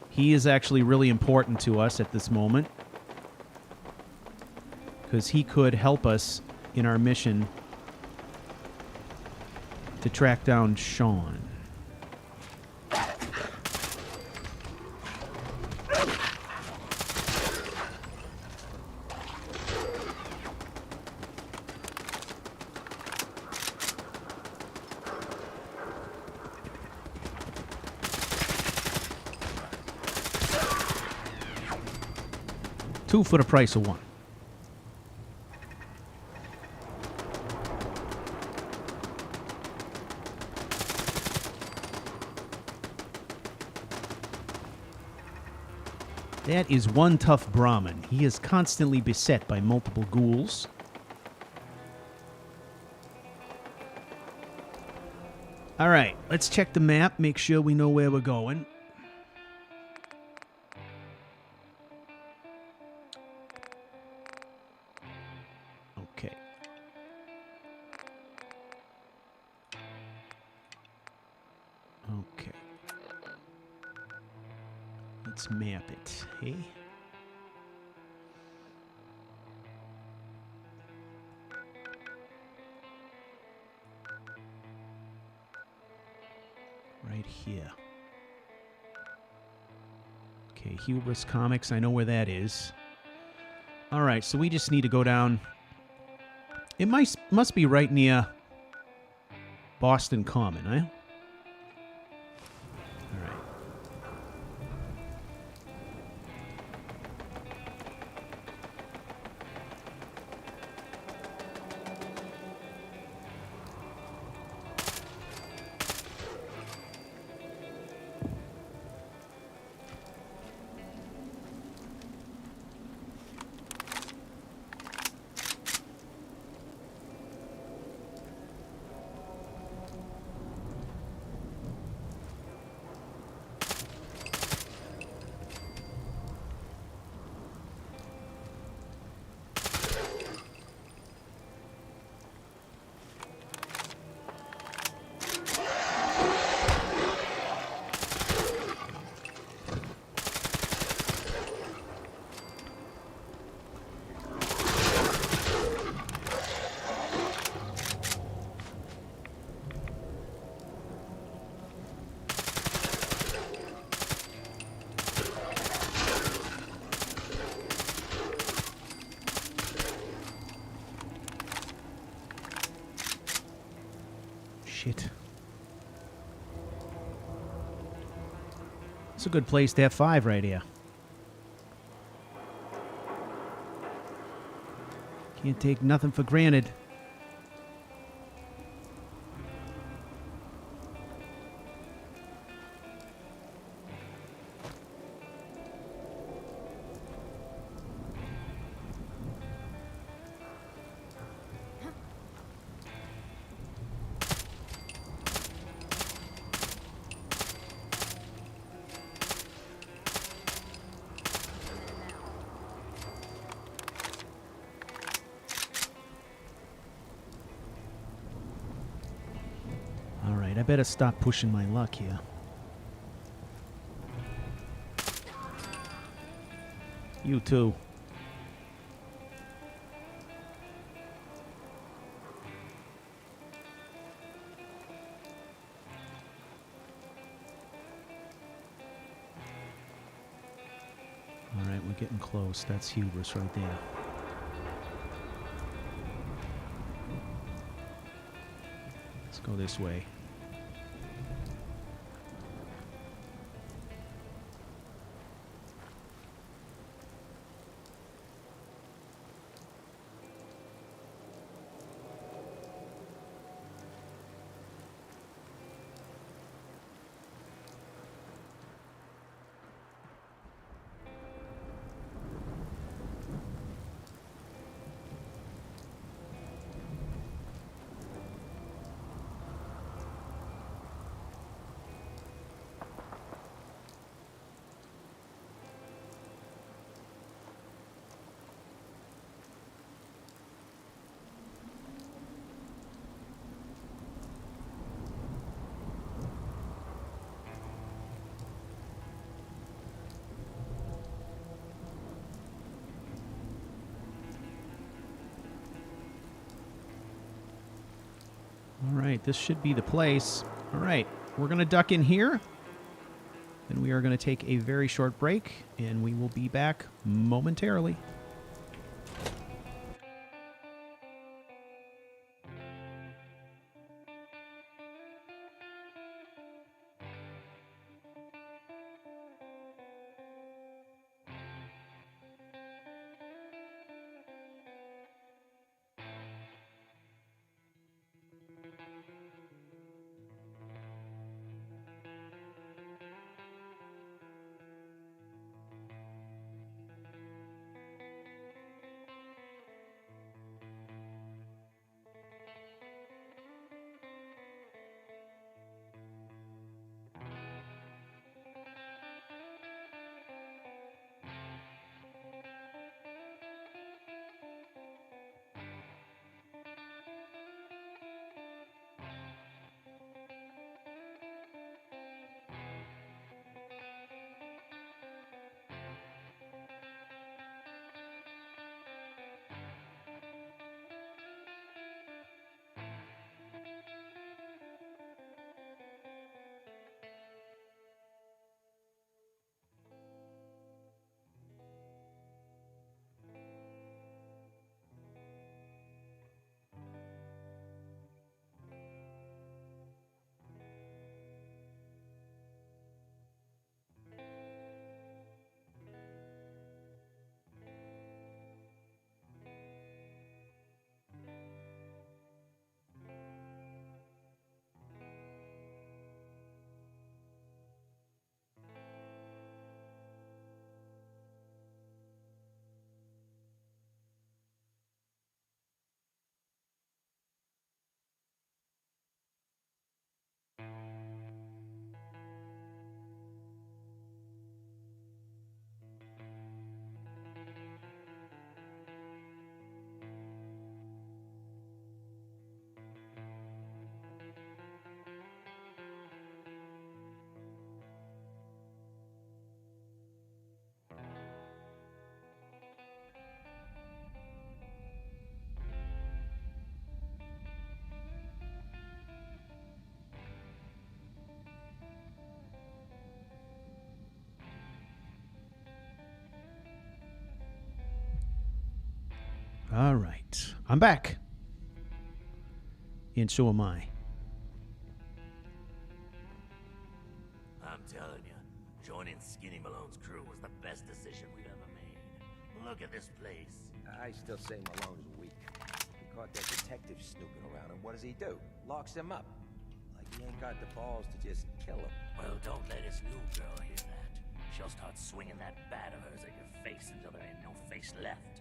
He is actually really important to us at this moment, because he could help us in our mission to track down Sean. Two for the price of one. That is one tough Brahmin. He is constantly beset by multiple ghouls. All right, let's check the map, make sure we know where we're going. Okay. Okay. Let's map it, hey? Right here. Okay, Hubris Comics, I know where that is. All right, so we just need to go down. It must be right near Boston Common, eh? All right. shit. It's a good place to have 5 right here. Can't take nothing for granted. Alright, I better stop pushing my luck here. You too. Alright, we're getting close. That's hubris right there. Let's go this way. Alright, this should be the place. Alright, we're going to duck in here. Then we are going to take a very short break, and we will be back momentarily. All right. I'm back. And so am I. telling you, joining Skinny Malone's crew was the best decision we've ever made. Look at this place. I still say Malone's weak. He caught that detective snooping around, and what does he do? Locks him up. Like he ain't got the balls to just kill him. Well, don't let his new girl hear that. She'll start swinging that bat of hers at your face until there ain't no face left.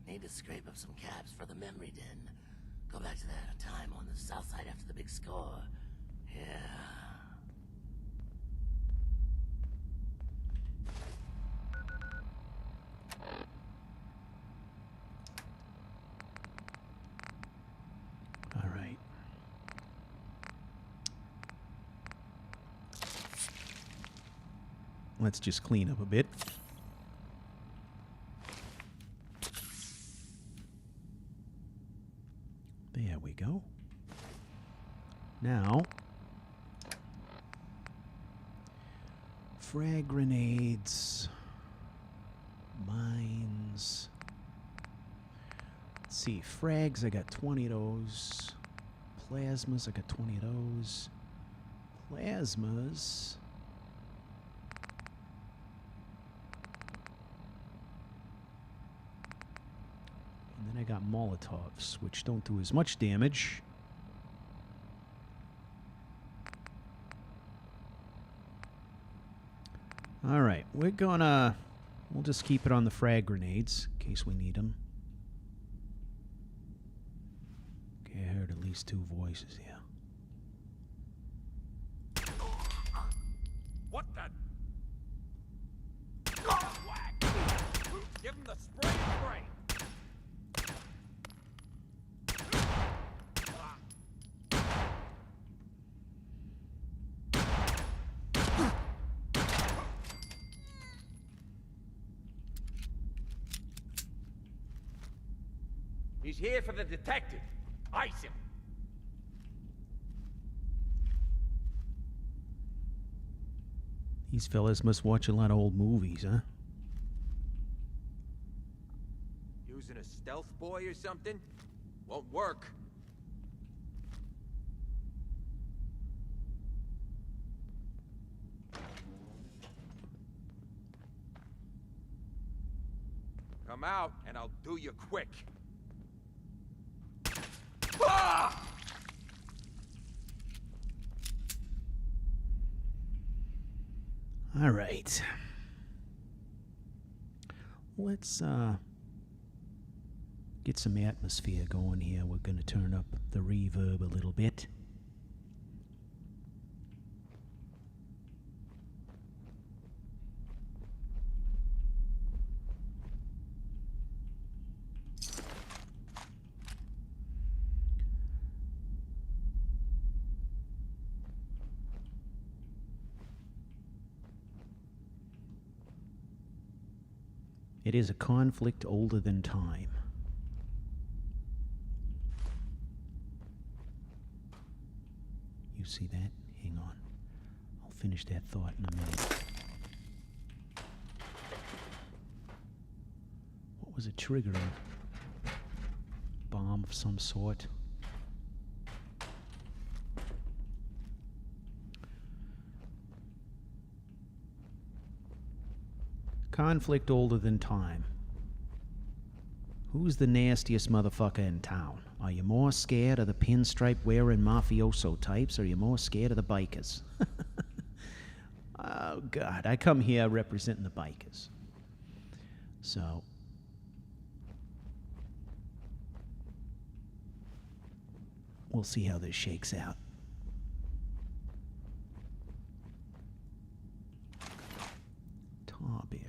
Need to scrape up some caps for the memory den. Go back to that time on the south side after the big score. Yeah. All right. Let's just clean up a bit. There we go. Now, frag grenades, mines. Let's see, frags, I got 20 of those. Plasmas, I got 20 of those. Plasmas. And then I got Molotovs, which don't do as much damage. All right, we'll just keep it on the frag grenades in case we need them. Okay, I heard at least 2 voices here. What the? Whack! Give him the spray spray. He's here for the detective. Ice him. These fellas must watch a lot of old movies, huh? Using a stealth boy or something? Won't work. Come out, and I'll do you quick. Ah! All right. Let's get some atmosphere going here. We're going to turn up the reverb a little bit. It is a conflict older than time. You see that? Hang on. I'll finish that thought in a minute. What was it triggering? Bomb of some sort? Conflict older than time. Who's the nastiest motherfucker in town? Are you more scared of the pinstripe wearing mafioso types, or are you more scared of the bikers? Oh God, I come here representing the bikers. So we'll see how this shakes out. Tarberry.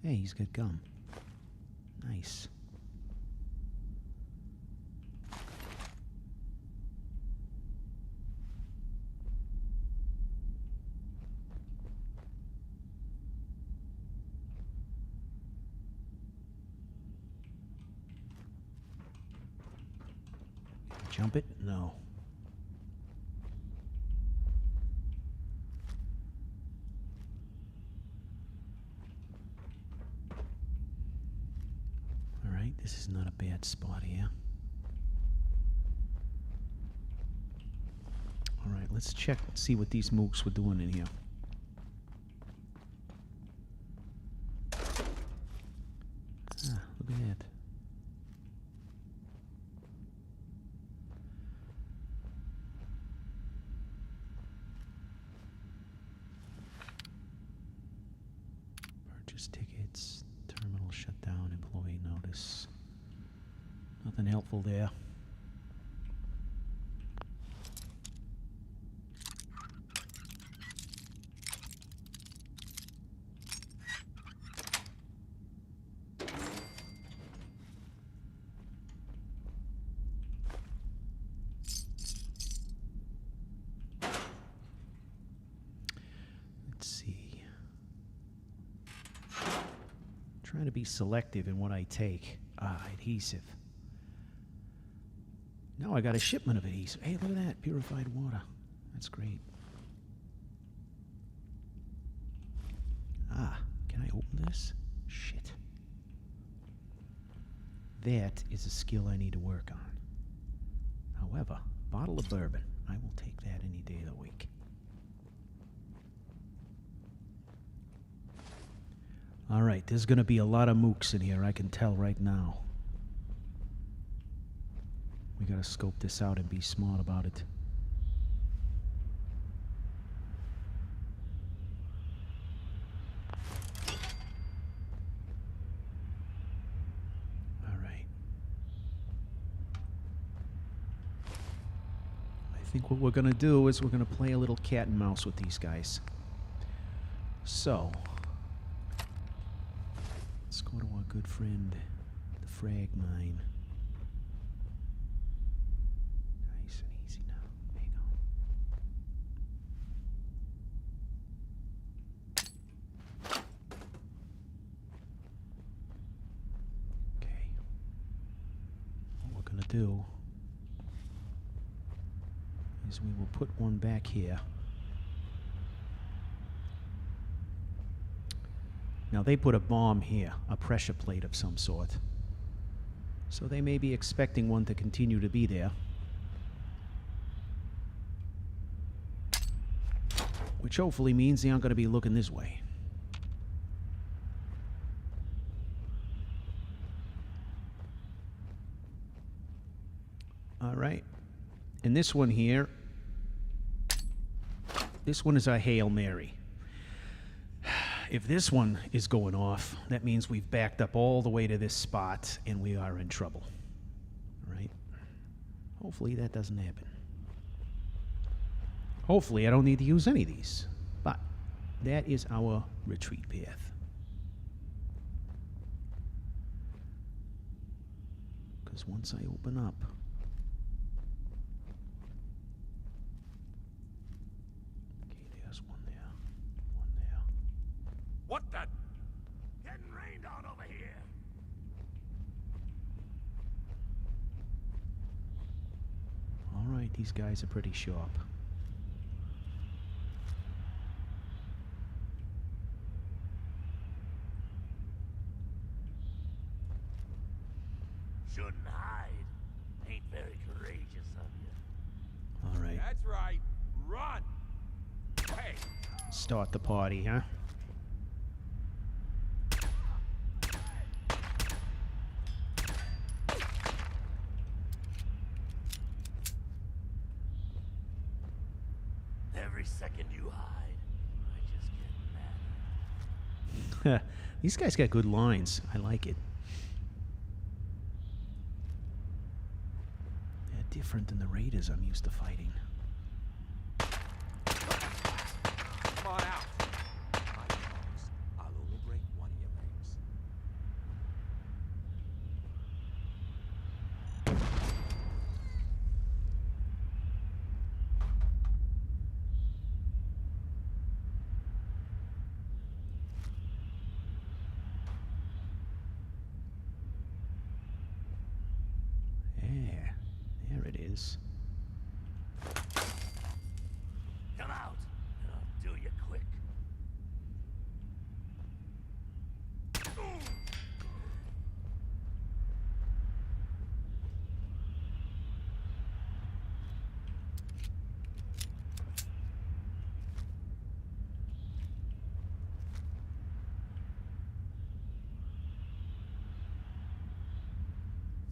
Hey, he's got gum. Nice. jump it? No. All right, this is not a bad spot here. All right, let's check, see what these mooks were doing in here. Ah, look at that. Purchase tickets, terminal shut down, employee notice. Nothing helpful there. Let's see. Trying to be selective in what I take. Ah, adhesive. Now I got a shipment of adhesive. Hey, look at that. Purified water. That's great. Ah, can I open this? Shit. That is a skill I need to work on. However, bottle of bourbon. I will take that any day of the week. All right, there's going to be a lot of mooks in here, I can tell right now. We got to scope this out and be smart about it. All right. I think what we're going to do is we're going to play a little cat and mouse with these guys. So, let's go to our good friend, the frag mine. Nice and easy now. Hang on. Okay. What we're going to do is we will put one back here. Now they put a bomb here, a pressure plate of some sort. So they may be expecting one to continue to be there. Which hopefully means they aren't going to be looking this way. All right. And this one here, this one is a Hail Mary. If this one is going off, that means we've backed up all the way to this spot and we are in trouble. All right? Hopefully that doesn't happen. Hopefully I don't need to use any of these. But that is our retreat path. Because once I open up, What the? Getting rained on over here. all right, these guys are pretty sharp. Shouldn't hide. Ain't very courageous of you. All right. That's right. Run! Hey! Start the party, huh? Every second you hide, I just get mad. These guys got good lines. I like it. They're different than the raiders I'm used to fighting. Come on out. I promise. I'll only break one of your legs. Yeah, there it is. Come out, and I'll do you quick.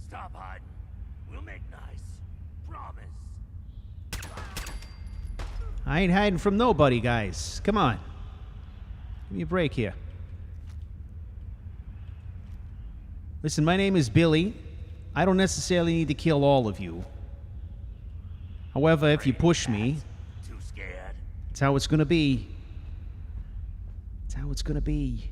Stop hiding. We'll make nice. Promise. I ain't hiding from nobody, guys. Come on. Give me a break here. Listen, my name is Billy. I don't necessarily need to kill all of you. However, if you push me, Too scared? it's how it's gonna be. It's how it's gonna be.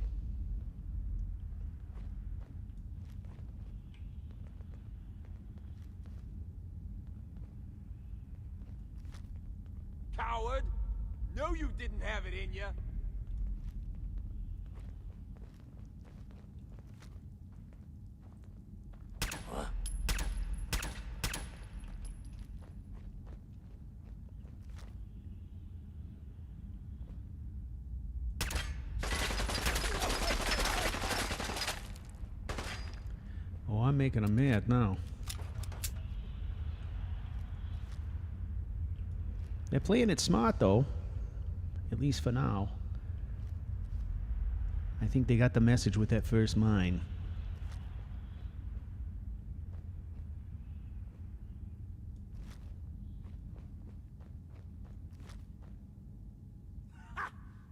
Coward! No, you didn't have it in you. Oh, I'm making them mad now. They're playing it smart, though. At least for now. I think they got the message with that first mine.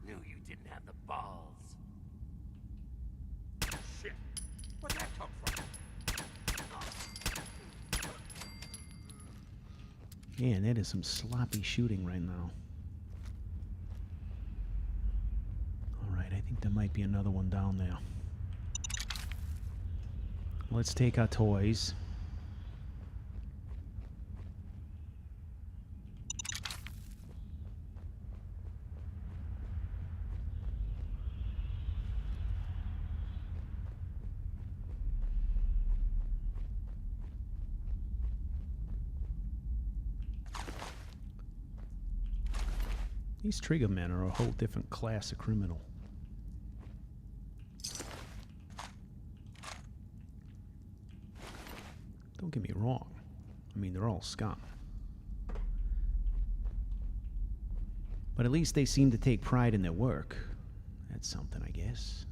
Knew you didn't have the balls. Shit. Where'd that come from? Man, that is some sloppy shooting right now. Alright, I think there might be another one down there. Let's take our toys. These trigger men are a whole different class of criminal. Don't get me wrong. I mean, they're all scum. But at least they seem to take pride in their work. That's something, I guess.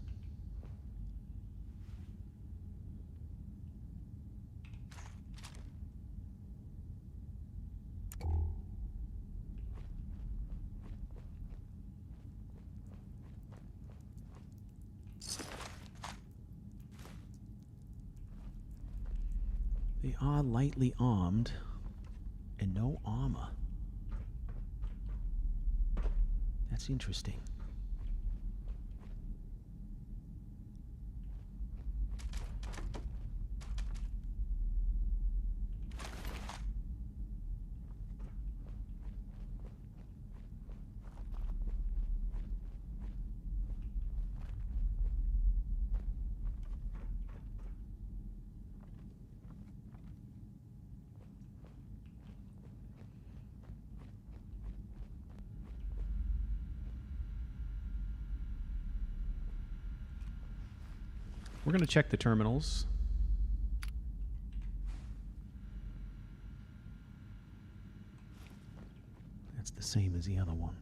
They are lightly armed and no armor. That's interesting. We're going to check the terminals. That's the same as the other one.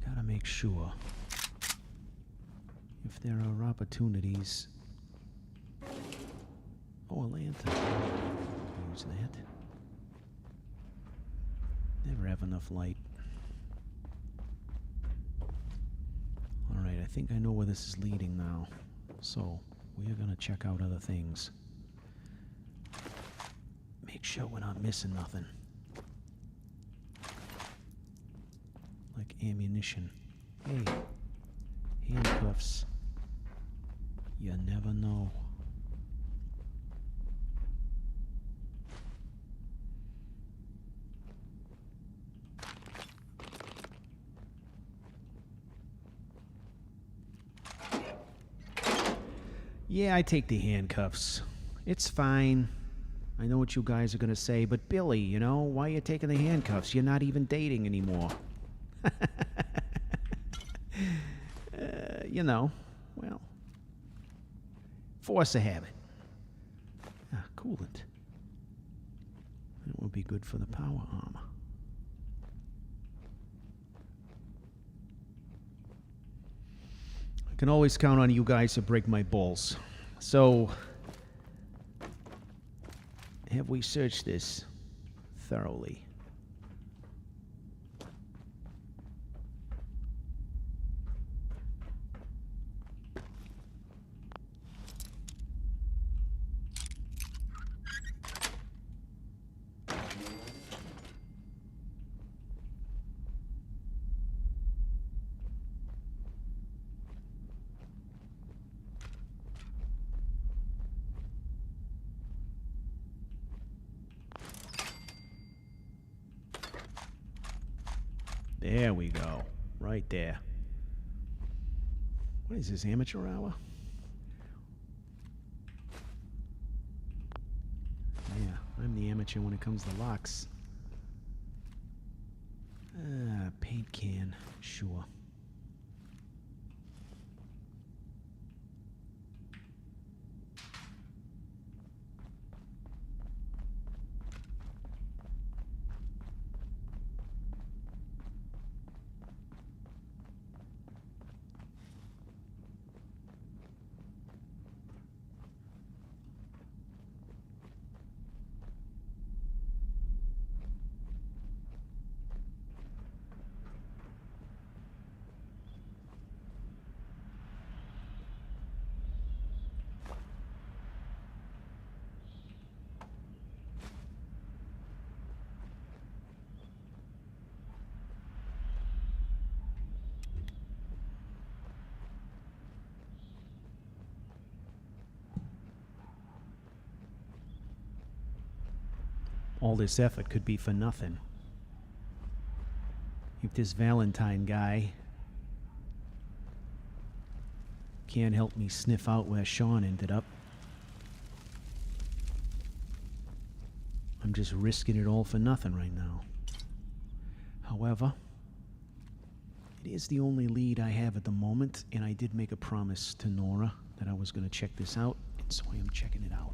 I gotta make sure if there are opportunities. Oh, a lantern. Use that. Never have enough light. Alright, I think I know where this is leading now. So, we are going to check out other things. Make sure we're not missing nothing. Like ammunition. Hey, handcuffs. You never know. Yeah, I take the handcuffs. It's fine. I know what you guys are going to say, but Billy, you know, why are you taking the handcuffs? You're not even dating anymore. You know, well, force a habit. Coolant. It will be good for the power armor. I can always count on you guys to break my balls. So, have we searched this thoroughly? There we go. Right there. What is this, amateur hour? Yeah, I'm the amateur when it comes to locks. Paint can. Sure. All this effort could be for nothing. If this Valentine guy can't help me sniff out where Sean ended up, I'm just risking it all for nothing right now. However, it is the only lead I have at the moment, and I did make a promise to Nora that I was going to check this out, and so I am checking it out.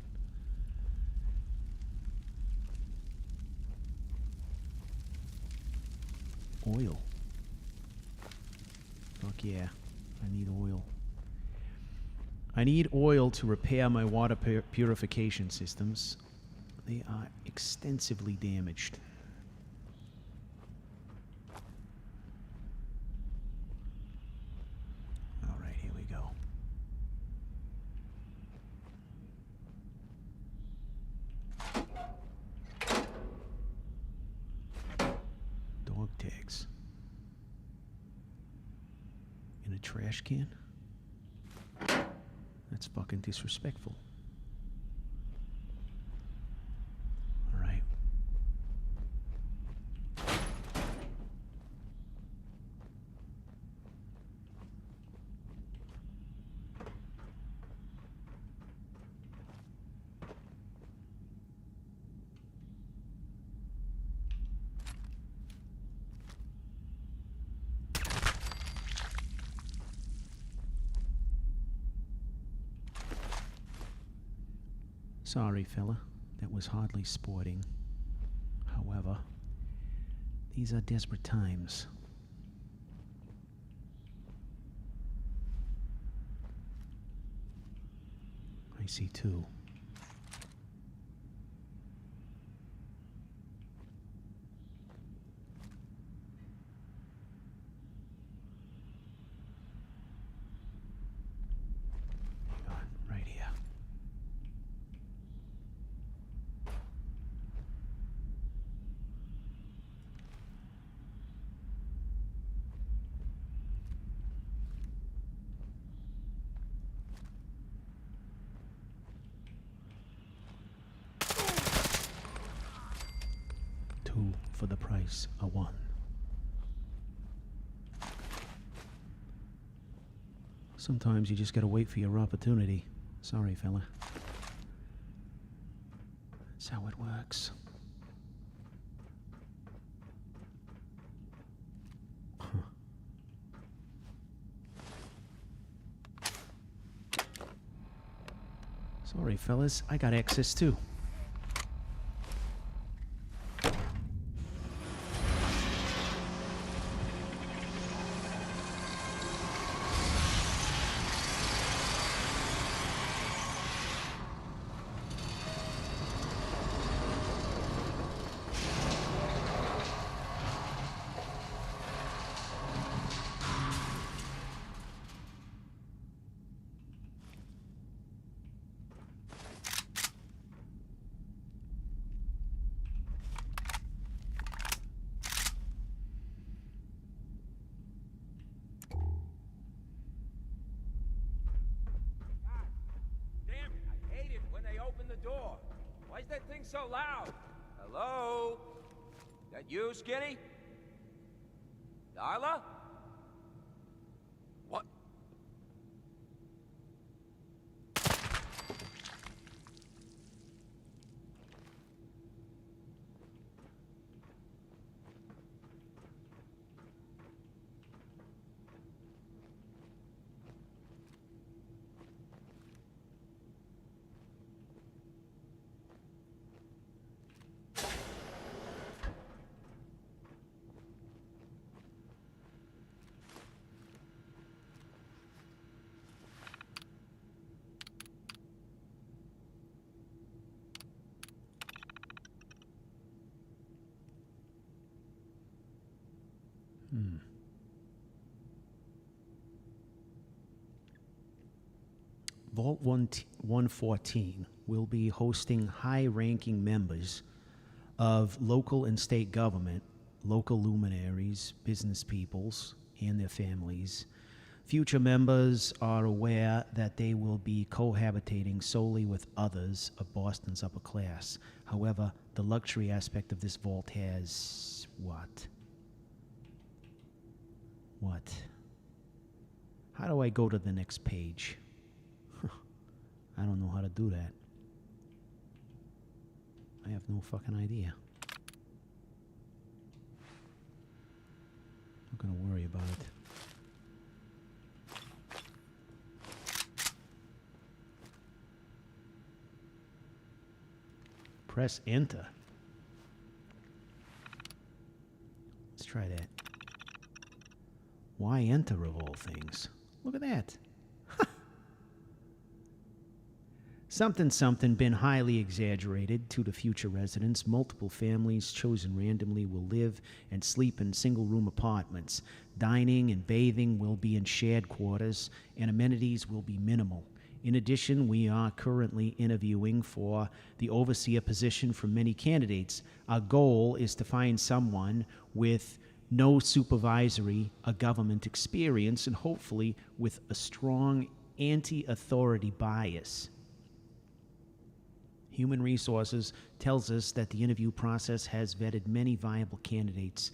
Oil. Fuck yeah. I need oil. I need oil to repair my water purification systems. They are extensively damaged. Alright, here we go. Dog tags. In a trash can? That's fucking disrespectful. Alright. Sorry, fella. That was hardly sporting. However, these are desperate times. I see two. Hang on, right here. Two for the price of one. Sometimes you just gotta wait for your opportunity. Sorry, fella. That's how it works. Sorry, fellas. I got access too. Damn it, I hate it when they open the door. Why is that thing so loud? Hello? That you, Skinny? Darla? What? Vault 114 will be hosting high-ranking members of local and state government, local luminaries, business peoples, and their families. Future members are aware that they will be cohabitating solely with others of Boston's upper class. However, the luxury aspect of this vault has... what? What? How do I go to the next page? I don't know how to do that. I have no fucking idea. I'm not gonna worry about it. Press enter. Let's try that. Why enter of all things? Look at that. Something been highly exaggerated to the future residents. Multiple families chosen randomly will live and sleep in single-room apartments. Dining and bathing will be in shared quarters, and amenities will be minimal. In addition, we are currently interviewing for the overseer position from many candidates. Our goal is to find someone with no supervisory or government experience and hopefully with a strong anti-authority bias. Human Resources tells us that the interview process has vetted many viable candidates.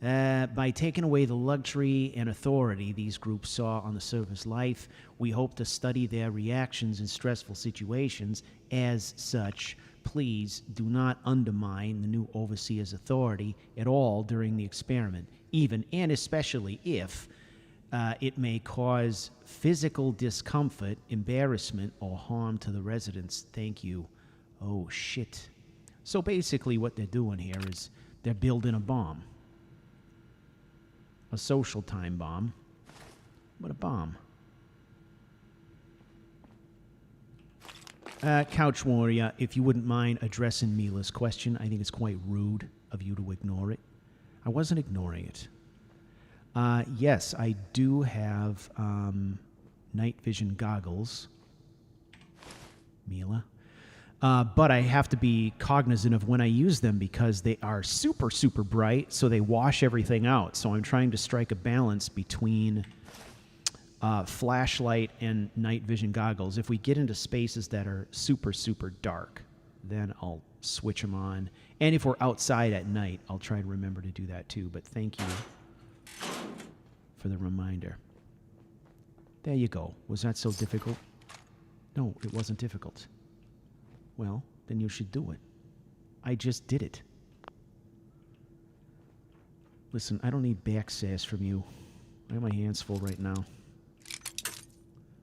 By taking away the luxury and authority these groups saw on the surface life, we hope to study their reactions in stressful situations. As such, please do not undermine the new overseer's authority at all during the experiment, even and especially if it may cause physical discomfort, embarrassment, or harm to the residents. Thank you. Oh, shit. So basically what they're doing here is they're building a bomb. A social time bomb. But a bomb. Couch Warrior, if you wouldn't mind addressing Mila's question, I think it's quite rude of you to ignore it. I wasn't ignoring it. Yes, I do have night vision goggles, Mila. But I have to be cognizant of when I use them because they are super, super bright, so they wash everything out. So I'm trying to strike a balance between flashlight and night vision goggles. If we get into spaces that are super, super dark, then I'll switch them on. And if we're outside at night, I'll try to remember to do that too. But thank you for the reminder. There you go. Was that so difficult? No, it wasn't difficult. Well, then you should do it. I just did it. Listen, I don't need back sass from you. I have my hands full right now.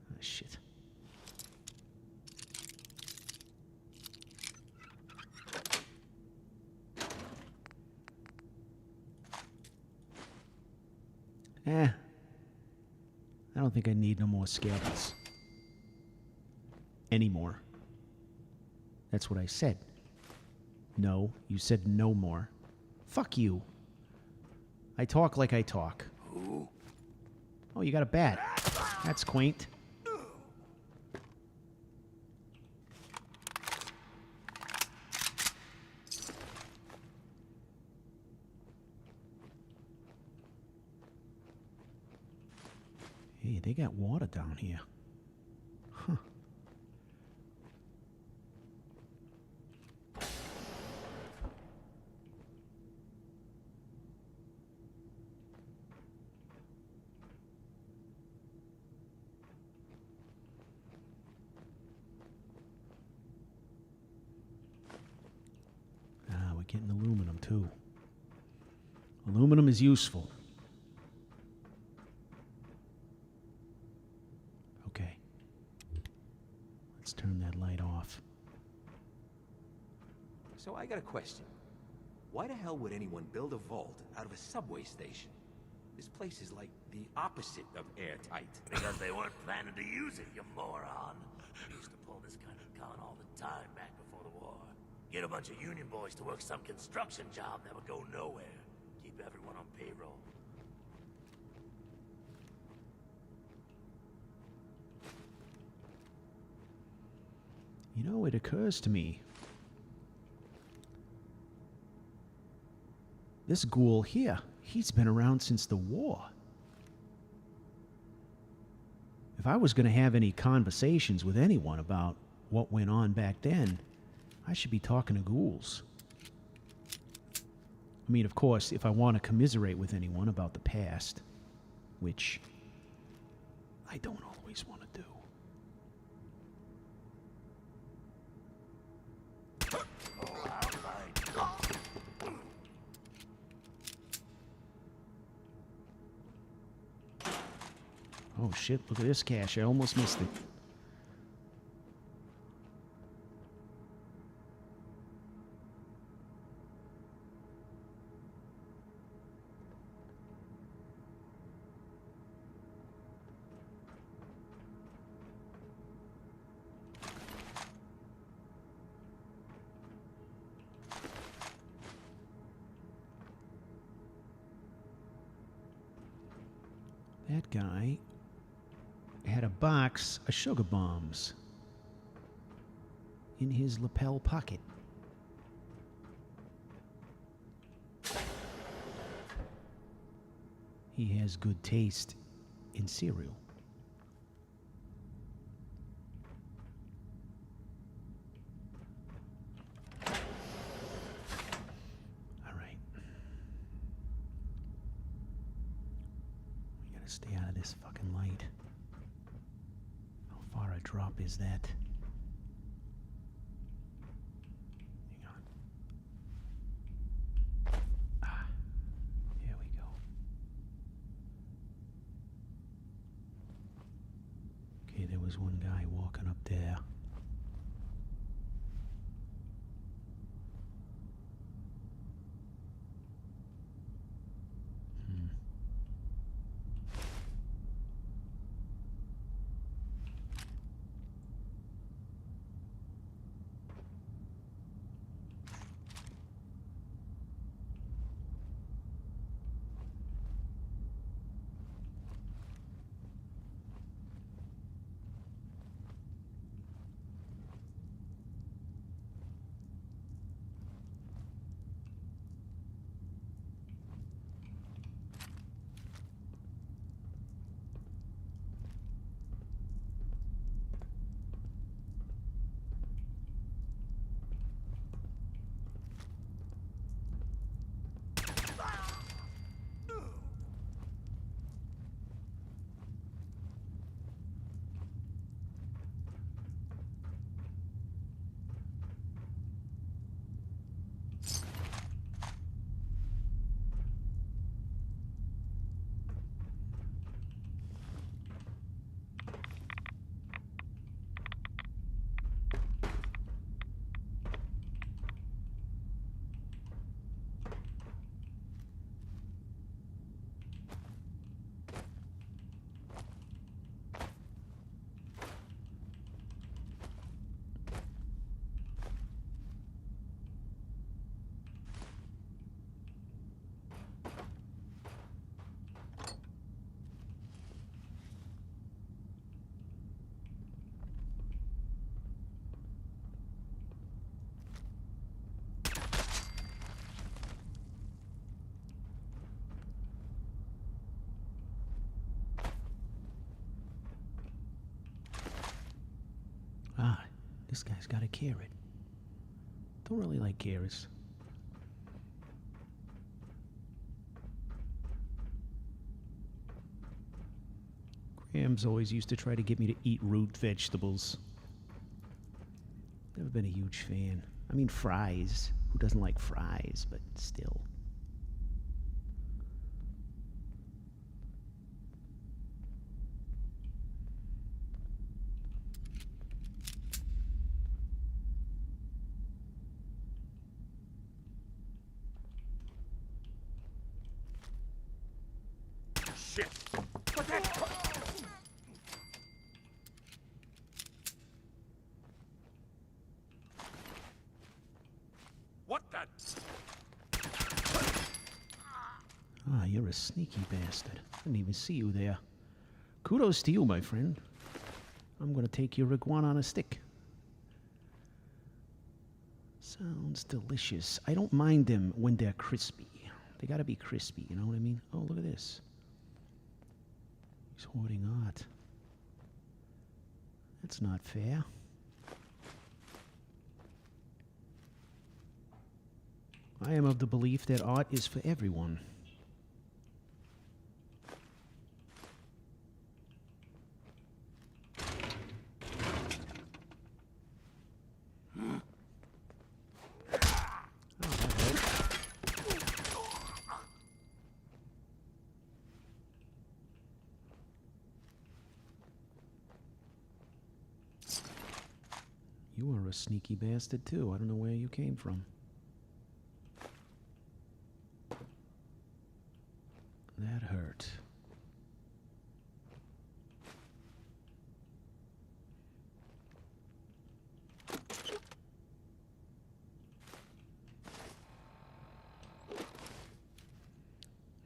Ah, shit. I don't think I need no more scalpels. Anymore. That's what I said. No, you said no more. Fuck you. I talk like I talk. Who? Oh, you got a bat. That's quaint. Hey, they got water down here. Huh. Ah, we're getting aluminum too. Aluminum is useful. Okay. Let's turn that light off. So I got a question. Why the hell would anyone build a vault out of a subway station? This place is like the opposite of airtight. Because they weren't planning to use it, you moron. We used to pull this kind of con all the time back before the war. Get a bunch of union boys to work some construction job that would go nowhere. Keep everyone on payroll. You know, it occurs to me. This ghoul here, he's been around since the war. If I was going to have any conversations with anyone about what went on back then, I should be talking to ghouls. I mean, of course, if I want to commiserate with anyone about the past, which I don't always want to do. Oh shit, look at this cache. I almost missed it. That guy had a box of sugar bombs in his lapel pocket. He has good taste in cereal. All right. We gotta stay out of this fucking light. How far a drop is that? Hang on. Ah, here we go. Okay, there was one guy walking up there. This guy's got a carrot. Don't really like carrots. Graham's always used to try to get me to eat root vegetables. Never been a huge fan. I mean, fries. Who doesn't like fries? But still. Shit! What the? What the? Ah, you're a sneaky bastard. I didn't even see you there. Kudos to you, my friend. I'm gonna take your iguana on a stick. Sounds delicious. I don't mind them when they're crispy. They gotta be crispy, you know what I mean? Oh, look at this. He's hoarding art. That's not fair. I am of the belief that art is for everyone. You are a sneaky bastard, too. I don't know where you came from. That hurt.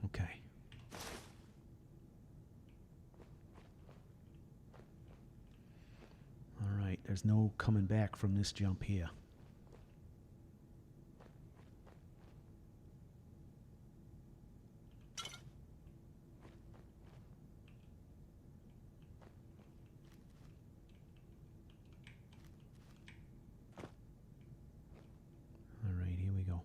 Okay. All right, there's no coming back from this jump here. All right, here we go.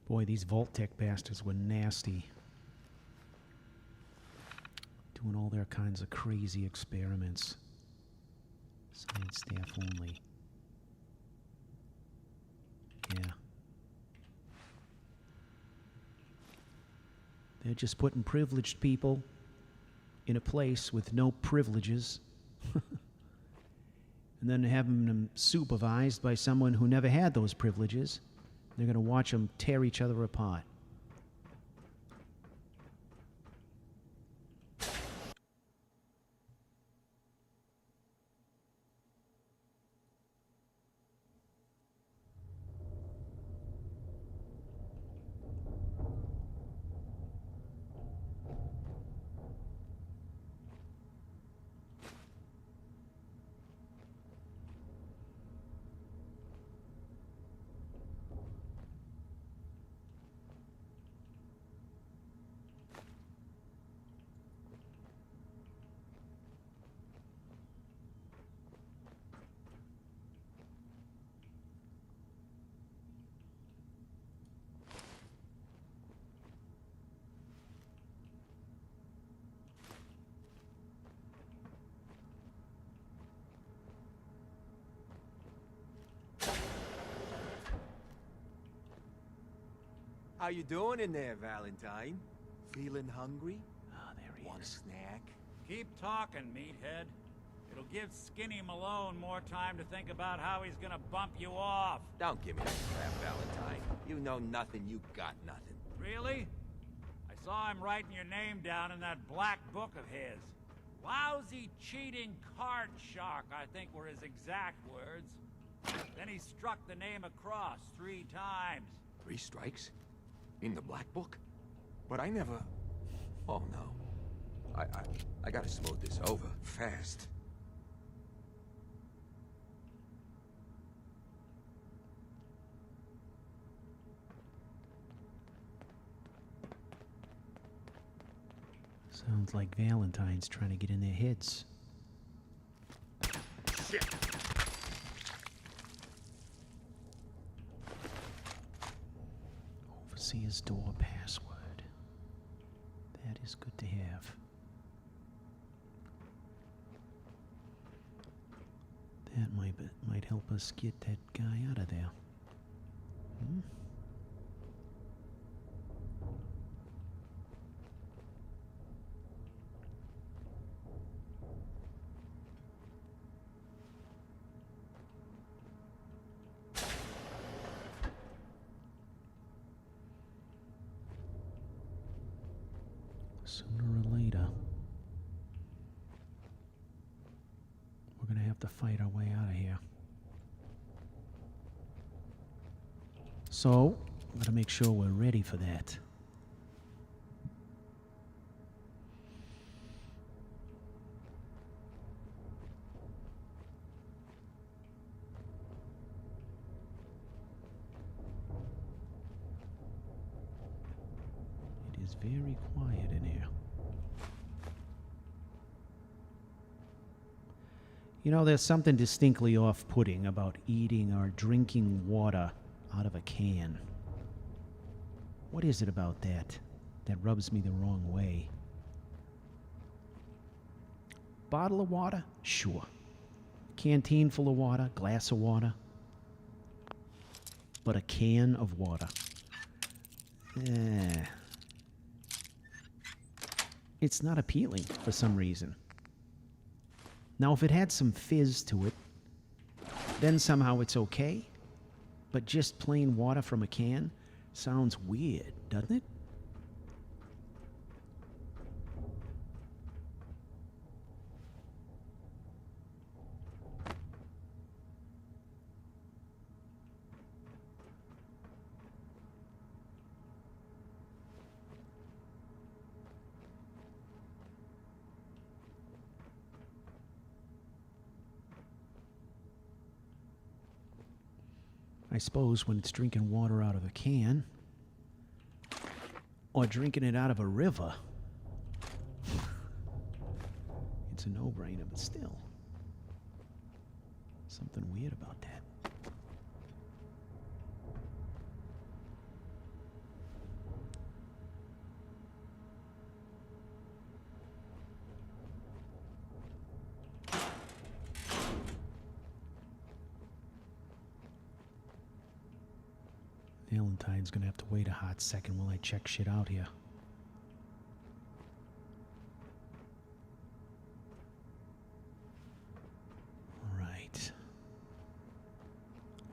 Boy, these Vault-Tec bastards were nasty. Doing all their kinds of crazy experiments. Science staff only. Yeah. They're just putting privileged people in a place with no privileges. And then having them supervised by someone who never had those privileges. They're going to watch them tear each other apart. How you doing in there, Valentine? Feeling hungry? Ah, there he Want a is. snack? Keep talking, meathead. It'll give Skinny Malone more time to think about how he's gonna bump you off. Don't give me that crap, Valentine. You know nothing, you got nothing. Really? I saw him writing your name down in that black book of his. Lousy, cheating card shark, I think were his exact words. Then he struck the name across 3 times. 3 strikes? In the black book? But I never... Oh no. I gotta smooth this over fast. Sounds like Valentine's trying to get in their heads. Shit. Overseer's door password. That is good to have. That might help us get that guy out of there. Hmm? Sooner or later, we're gonna have to fight our way out of here. So, gotta make sure we're ready for that. It is very quiet in here. You know, there's something distinctly off-putting about eating or drinking water out of a can. What is it about that rubs me the wrong way? Bottle of water? Sure. Canteen full of water, glass of water. But a can of water. It's not appealing for some reason. Now, if it had some fizz to it, then somehow it's okay. But just plain water from a can sounds weird, doesn't it? I suppose when it's drinking water out of a can, or drinking it out of a river, it's a no-brainer, but still, something weird about that. Valentine's gonna have to wait a hot second while I check shit out here. Alright.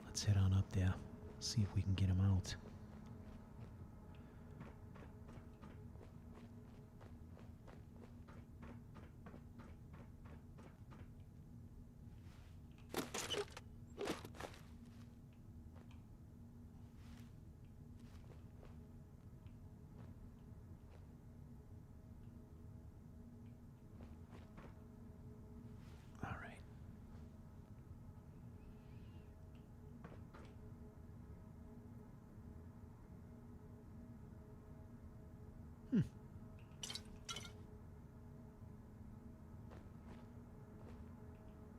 Let's head on up there. See if we can get him out.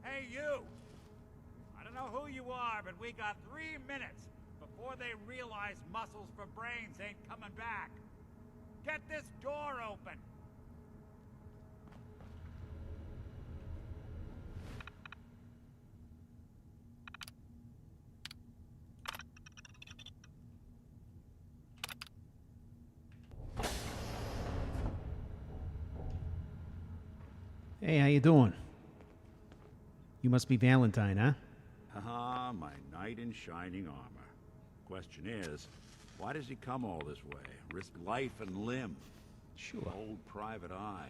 Hey, you! I don't know who you are, but we got 3 minutes before they realize muscles for brains ain't coming back. Get this door open! Hey, how you doing? You must be Valentine, huh? Haha, my knight in shining armor. Question is, why does he come all this way? Risk life and limb? Sure. Old private eye.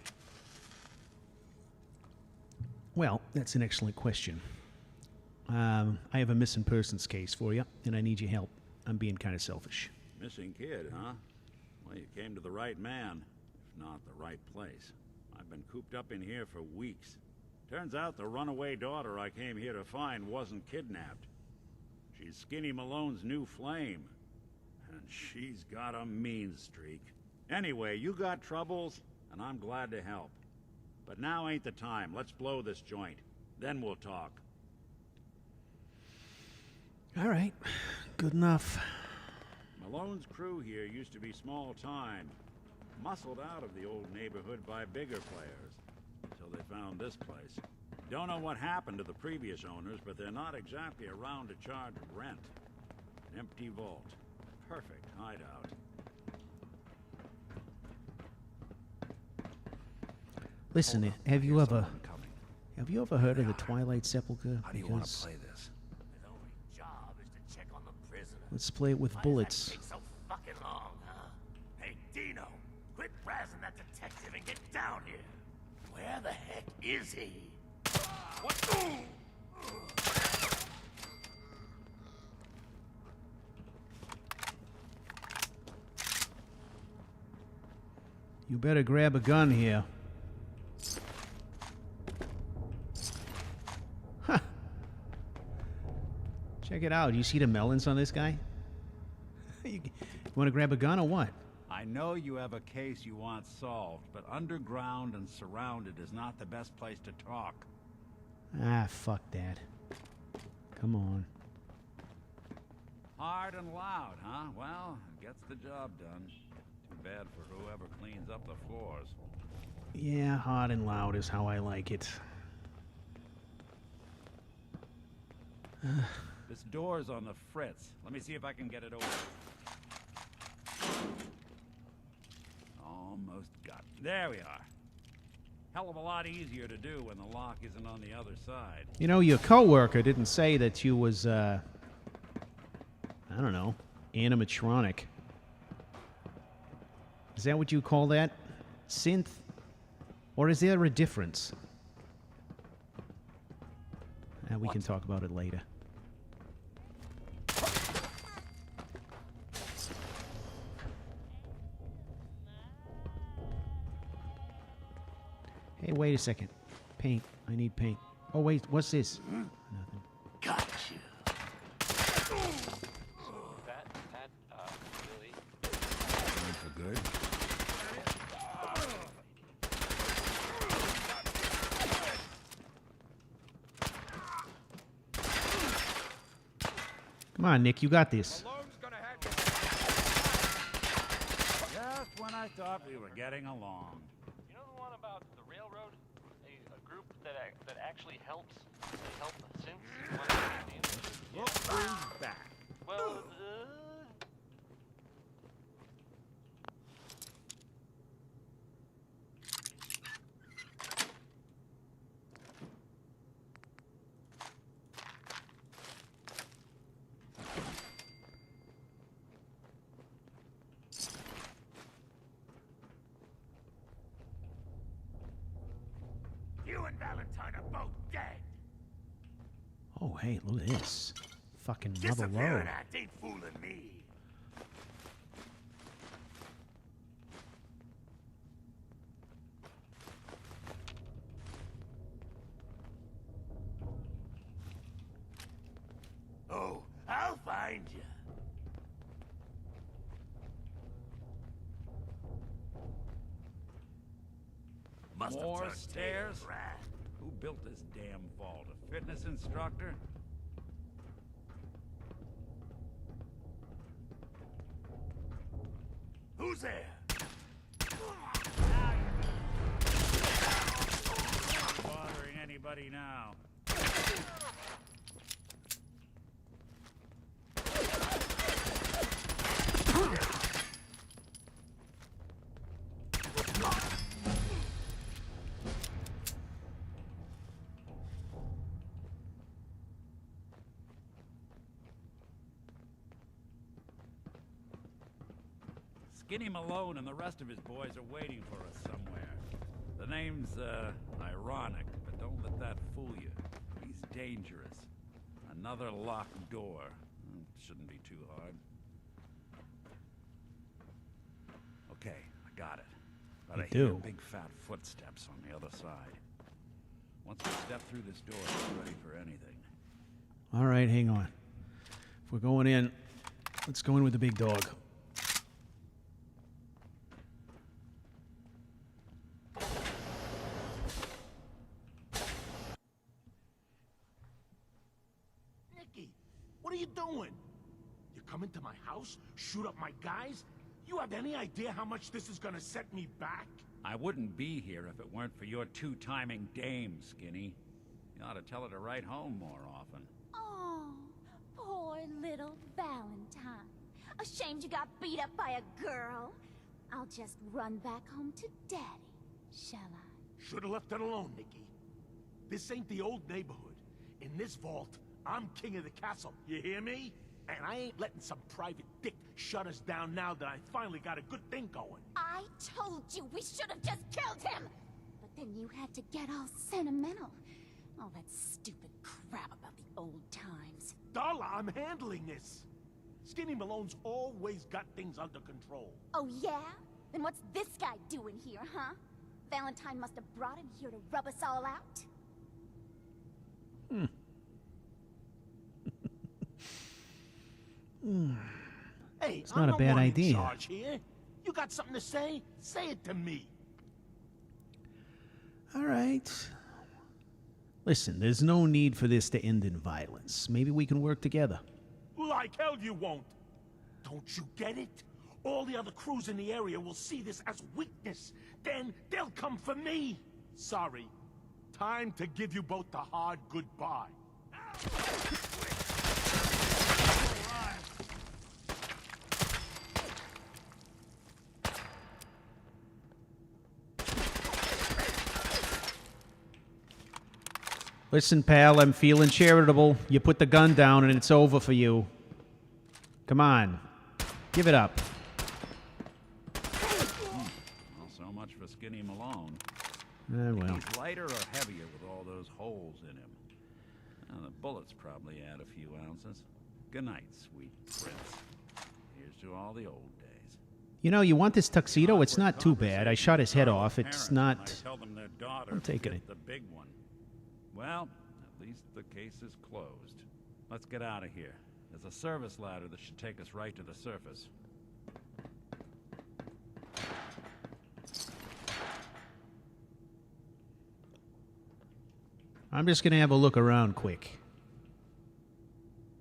Well, that's an excellent question. I have a missing persons case for you, and I need your help. I'm being kind of selfish. Missing kid, huh? Well, you came to the right man, if not the right place. I've been cooped up in here for weeks. Turns out the runaway daughter I came here to find wasn't kidnapped. She's Skinny Malone's new flame. And she's got a mean streak. Anyway, you got troubles, and I'm glad to help. But now ain't the time. Let's blow this joint. Then we'll talk. All right. Good enough. Malone's crew here used to be small time. Muscled out of the old neighborhood by bigger players. Until they found this place. Don't know what happened to the previous owners, but they're not exactly around to charge rent. An empty vault. Perfect hideout. Listen, have you ever heard of the Twilight Sepulchre? How do you want to Because play this? His only job is to check on the prisoner. let's play it with Why bullets. does that take so fucking long, huh? Hey, Dino, quit razzing that detective and get down here. Where the heck is he? What? You better grab a gun here. Huh. Check it out. You see the melons on this guy? You want to grab a gun or what? I know you have a case you want solved, but underground and surrounded is not the best place to talk. Ah, fuck that. Come on. Hard and loud, huh? Well, it gets the job done. Too bad for whoever cleans up the floors. Yeah, hard and loud is how I like it. This door's on the fritz. Let me see if I can get it open. Almost got it. There we are. Hell of a lot easier to do when the lock isn't on the other side. You know, your coworker didn't say that you was, I don't know, animatronic. Is that what you call that? Synth? Or is there a difference? We can talk about it later. Hey, wait a second. Paint. I need paint. Oh, wait. What's this? Nothing. Got you. That really... For good. Come on, Nick. You got this. Just when I thought we were getting along. You know the one about the railroad? A group that actually helps since... Look who's back. Well, You and Valentine are both dead. Oh, hey, look at this. Fucking mother load. Disappearing act ain't fooling me. Oh, I'll find you. Must More have turned stairs? tail, rat. Who built this damn vault? A fitness instructor? Who's there? Bothering anybody now? Skinny Malone and the rest of his boys are waiting for us somewhere. The name's, ironic, but don't let that fool you. He's dangerous. Another locked door. Shouldn't be too hard. Okay, I got it. But You I hear do. big fat footsteps on the other side. Once we step through this door, it's ready for anything. All right, hang on. If we're going in, let's go in with the big dog. Nicky, what are you doing? You come into my house, shoot up my guys? You have any idea how much this is gonna set me back? I wouldn't be here if it weren't for your two-timing dame, Skinny. You ought to tell her to write home more often. Oh, poor little Valentine. Ashamed you got beat up by a girl? I'll just run back home to Daddy, shall I? Should've left it alone, Nicky. This ain't the old neighborhood. In this vault, I'm king of the castle, you hear me? And I ain't letting some private dick shut us down now that I finally got a good thing going. I told you we should have just killed him! But then you had to get all sentimental. All that stupid crap about the old times. Darla, I'm handling this. Skinny Malone's always got things under control. Oh yeah? Then what's this guy doing here, huh? Valentine must have brought him here to rub us all out? Hey, It's not I'm a bad one in idea. charge here. You got something to say? Say it to me. All right. Listen, there's no need for this to end in violence. Maybe we can work together. Like hell you won't. Don't you get it? All the other crews in the area will see this as weakness. Then they'll come for me. Sorry. Time to give you both the hard goodbye. Listen, pal, I'm feeling charitable. You put the gun down and it's over for you. Come on. Give it up. Well, so much for Skinny Malone. Well. He's lighter or heavier with all those holes in him? The bullets probably add a few ounces. Good night, sweet prince. Here's to all the old days. You know, you want this tuxedo? It's not too bad. I shot his head off. It's not... I tell them their daughter I'm taking hit it. the big one. Well, at least the case is closed. Let's get out of here. There's a service ladder that should take us right to the surface. I'm just going to have a look around quick.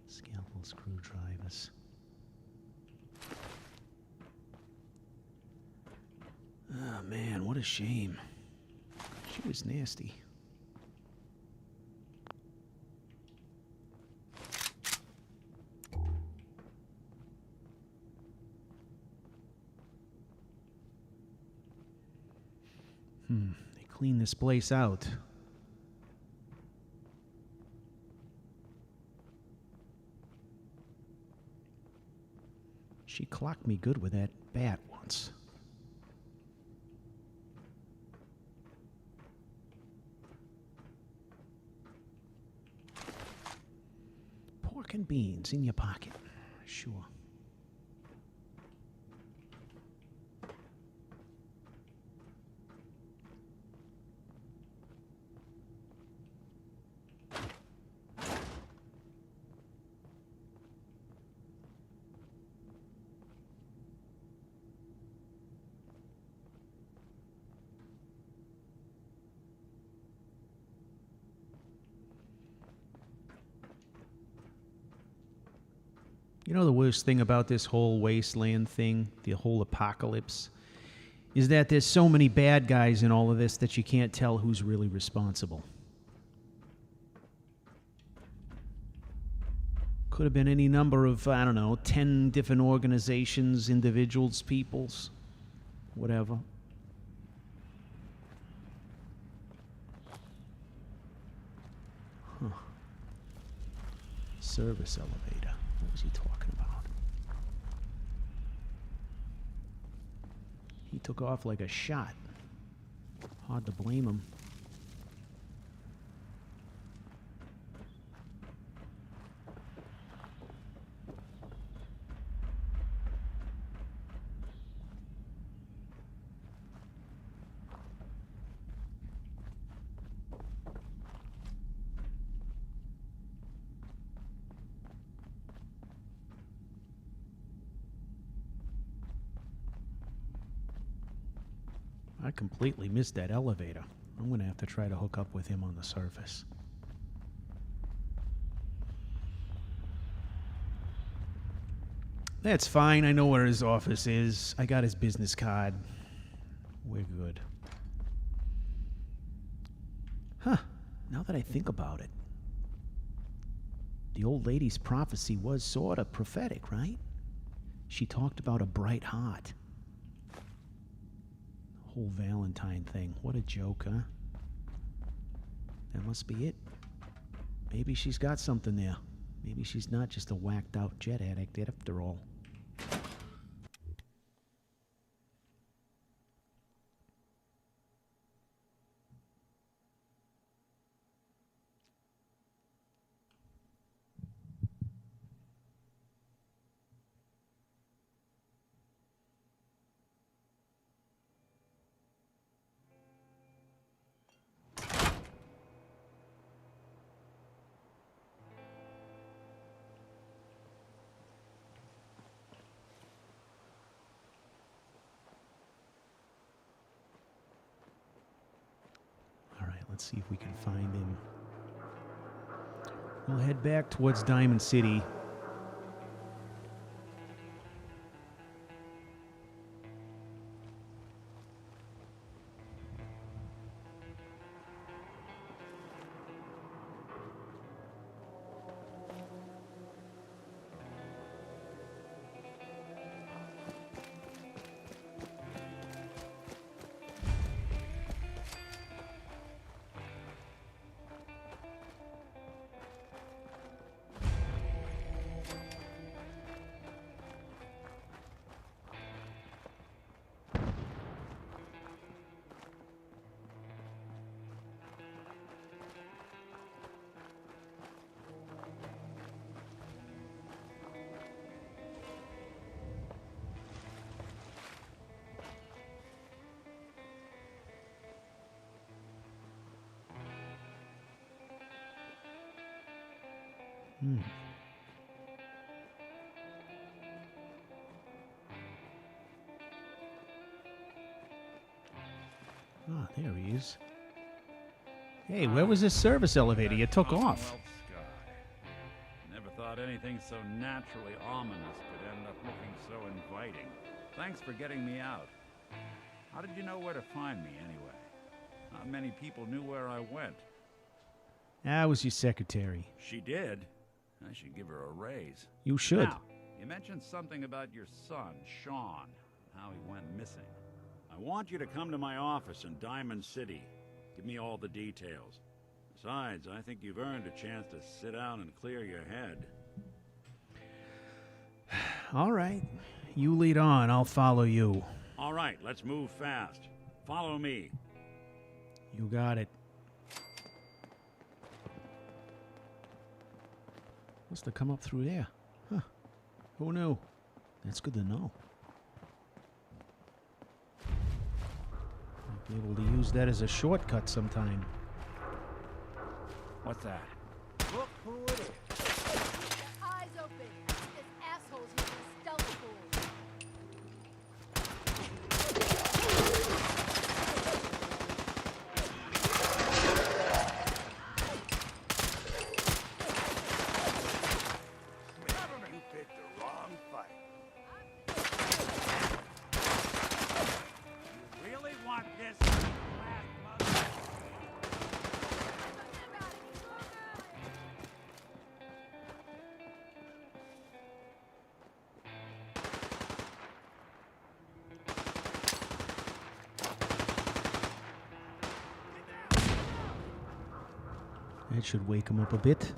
Scalpel screwdrivers. Oh, man, what a shame. She was nasty. They cleaned this place out. She clocked me good with that bat once. Pork and beans in your pocket. Sure. You know the worst thing about this whole wasteland thing, the whole apocalypse, is that there's so many bad guys in all of this that you can't tell who's really responsible. Could have been any number of, I don't know, 10 different organizations, individuals, peoples, whatever. Huh. Service elevator. What was he talking about? He took off like a shot. Hard to blame him. I completely missed that elevator. I'm going to have to try to hook up with him on the surface. That's fine. I know where his office is. I got his business card. We're good. Huh. Now that I think about it, the old lady's prophecy was sort of prophetic, right? She talked about a bright heart. The whole Valentine thing. What a joke, huh? That must be it. Maybe she's got something there. Maybe she's not just a whacked out jet addict after all. Let's see if we can find him. We'll head back towards Diamond City. Ah, there he is. Hey, where was this service elevator? You took off. Never thought anything so naturally ominous could end up looking so inviting. Thanks for getting me out. How did you know where to find me, anyway? Not many people knew where I went. That was your secretary. She did? I should give her a raise. You should. Now, you mentioned something about your son, Sean, and how he went missing. I want you to come to my office in Diamond City. Give me all the details. Besides, I think you've earned a chance to sit down and clear your head. All right. You lead on. I'll follow you. All right, let's move fast. Follow me. You got it. Must have come up through there. Huh. Who knew? That's good to know. Might be able to use that as a shortcut sometime. What's that? Look who it is. Eyes open. This asshole's using stealth tools. You picked the wrong fight. You really want this last month? That should wake him up a bit.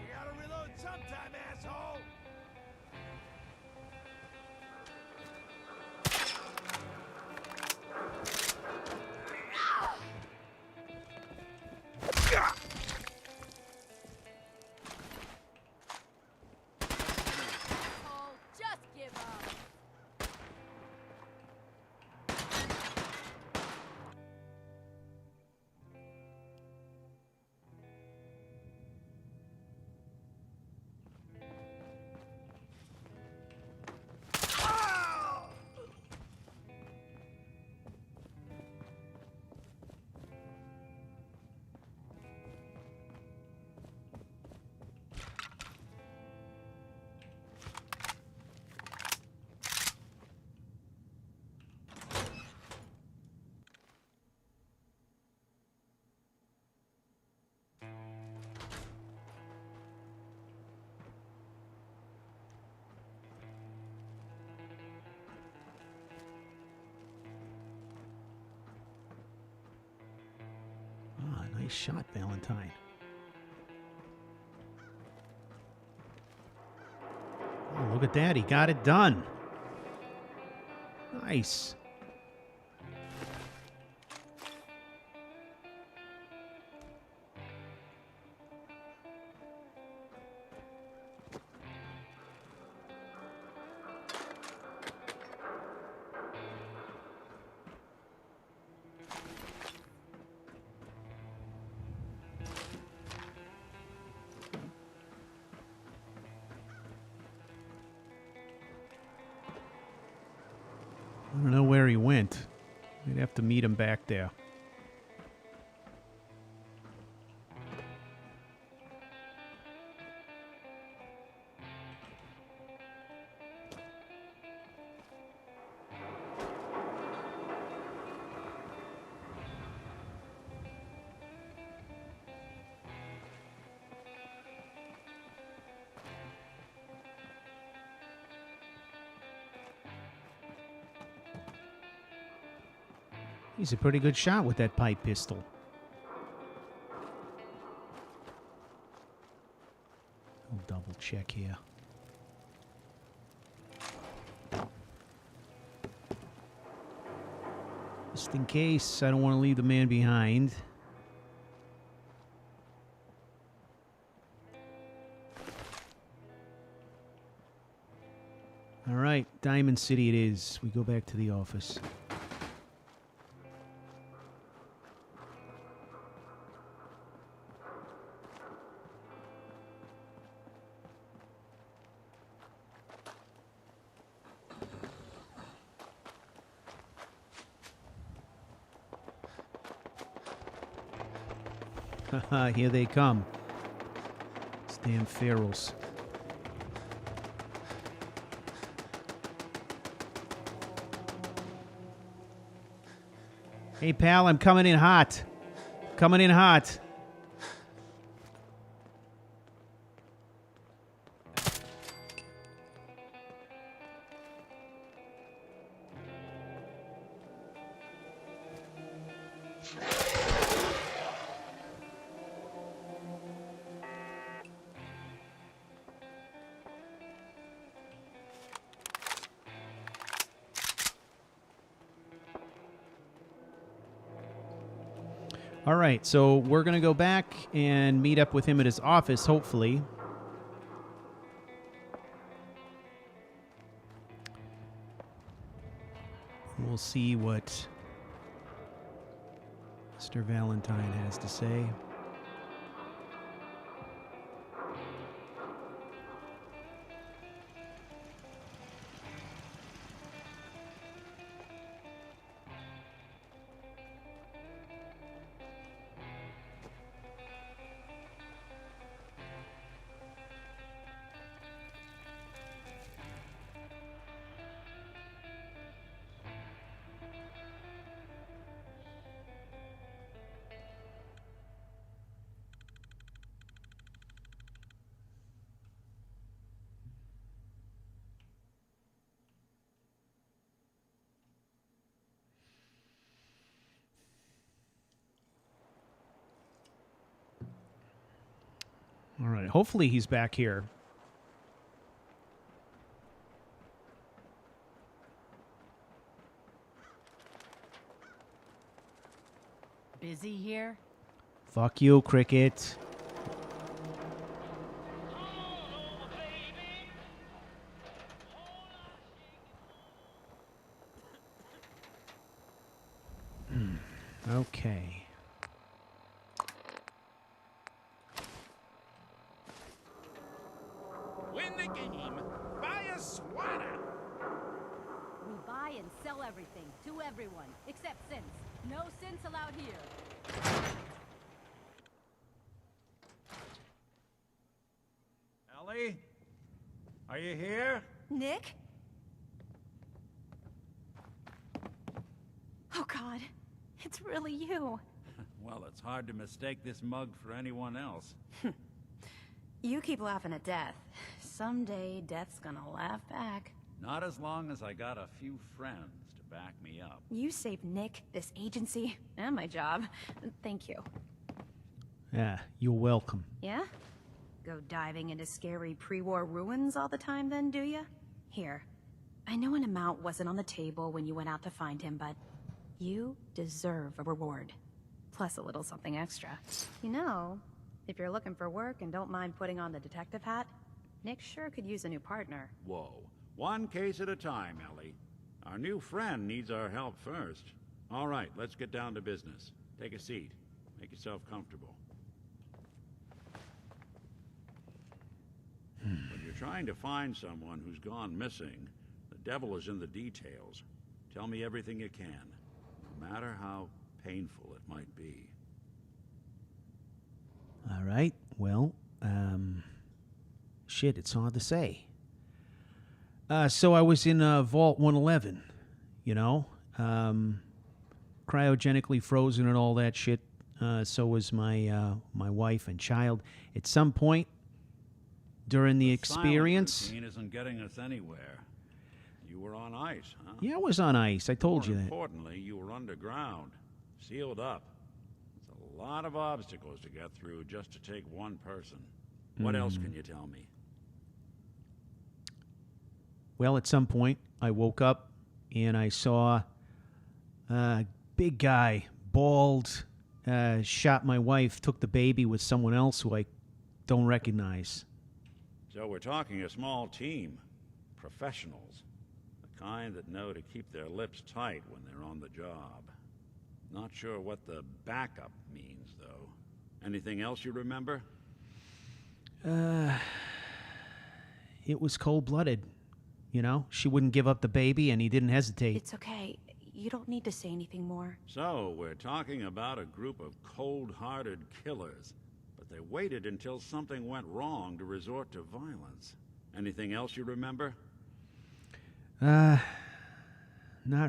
You gotta reload sometime, asshole! Nice shot, Valentine. Oh, look at that. He got it done. Nice. I don't know where he went. We'd have to meet him back there. He's a pretty good shot with that pipe pistol. I'll double check here. Just in case, I don't want to leave the man behind. All right, Diamond City it is. We go back to the office. Haha, here they come. These damn ferals. Hey, pal, I'm coming in hot. Coming in hot. All right, so we're going to go back and meet up with him at his office, hopefully. We'll see what Mr. Valentine has to say. All right, hopefully he's back here. Busy here? Fuck you, Cricket. Okay. Win the game. Buy a sweater. We buy and sell everything to everyone, except synths. No synths allowed here. Ellie? Are you here? Nick? Oh, God. It's really you. Well, it's hard to mistake this mug for anyone else. You keep laughing at death. Someday, death's gonna laugh back. Not as long as I got a few friends to back me up. You saved Nick, this agency, and my job. Thank you. Yeah, you're welcome. Yeah? Go diving into scary pre-war ruins all the time then, do ya? Here. I know an amount wasn't on the table when you went out to find him, but you deserve a reward. Plus a little something extra. You know, if you're looking for work and don't mind putting on the detective hat, Nick sure could use a new partner. Whoa. One case at a time, Ellie. Our new friend needs our help first. All right, let's get down to business. Take a seat. Make yourself comfortable. When you're trying to find someone who's gone missing, the devil is in the details. Tell me everything you can, no matter how painful it might be. All right, well, shit, it's hard to say. So I was in Vault 111, you know, cryogenically frozen and all that shit. So was my wife and child. At some point during the experience, Silent routine isn't getting us anywhere. You were on ice, huh? yeah, I was on ice. I told you More that. importantly, you were underground, sealed up. It's a lot of obstacles to get through just to take one person. What else can you tell me? Well, at some point, I woke up and I saw a big guy, bald, shot my wife, took the baby with someone else who I don't recognize. So we're talking a small team. Professionals. The kind that know to keep their lips tight when they're on the job. Not sure what the backup means, though. Anything else you remember? It was cold-blooded. You know, she wouldn't give up the baby, and he didn't hesitate. It's okay. You don't need to say anything more. So, we're talking about a group of cold-hearted killers, but they waited until something went wrong to resort to violence. Anything else you remember? Not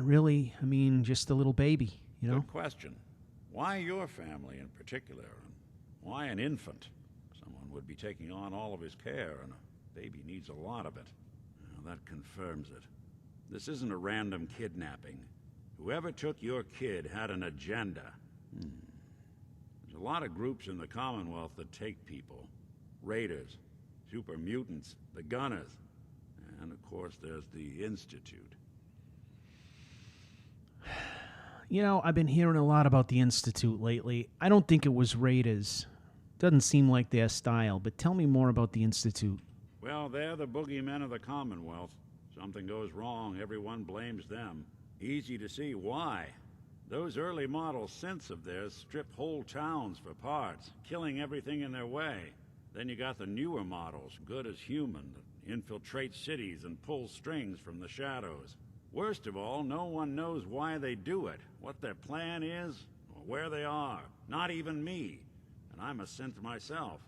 really. I mean, just a little baby, you know? Good question. Why your family in particular? And why an infant? Someone would be taking on all of his care, and a baby needs a lot of it. Well, that confirms it. This isn't a random kidnapping. Whoever took your kid had an agenda. There's a lot of groups in the Commonwealth that take people. Raiders, super mutants, the Gunners, and of course there's the Institute. You know, I've been hearing a lot about the Institute lately. I don't think it was Raiders. Doesn't seem like their style, but tell me more about the Institute. Well, they're the boogeymen of the Commonwealth. Something goes wrong, everyone blames them. Easy to see why. Those early model synths of theirs strip whole towns for parts, killing everything in their way. Then you got the newer models, good as human, that infiltrate cities and pull strings from the shadows. Worst of all, no one knows why they do it, what their plan is, or where they are. Not even me. And I'm a synth myself.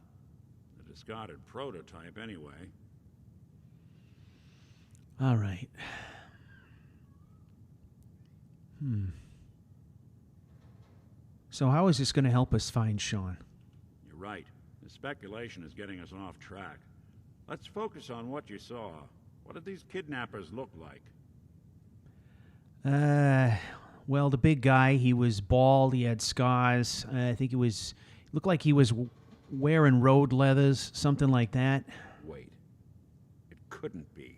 A discarded prototype, anyway. All right. So how is this going to help us find Sean? You're right. The speculation is getting us off track. Let's focus on what you saw. What did these kidnappers look like? Well, the big guy, he was bald, he had scars. I think looked like he was wearing road leathers, something like that. Wait. It couldn't be.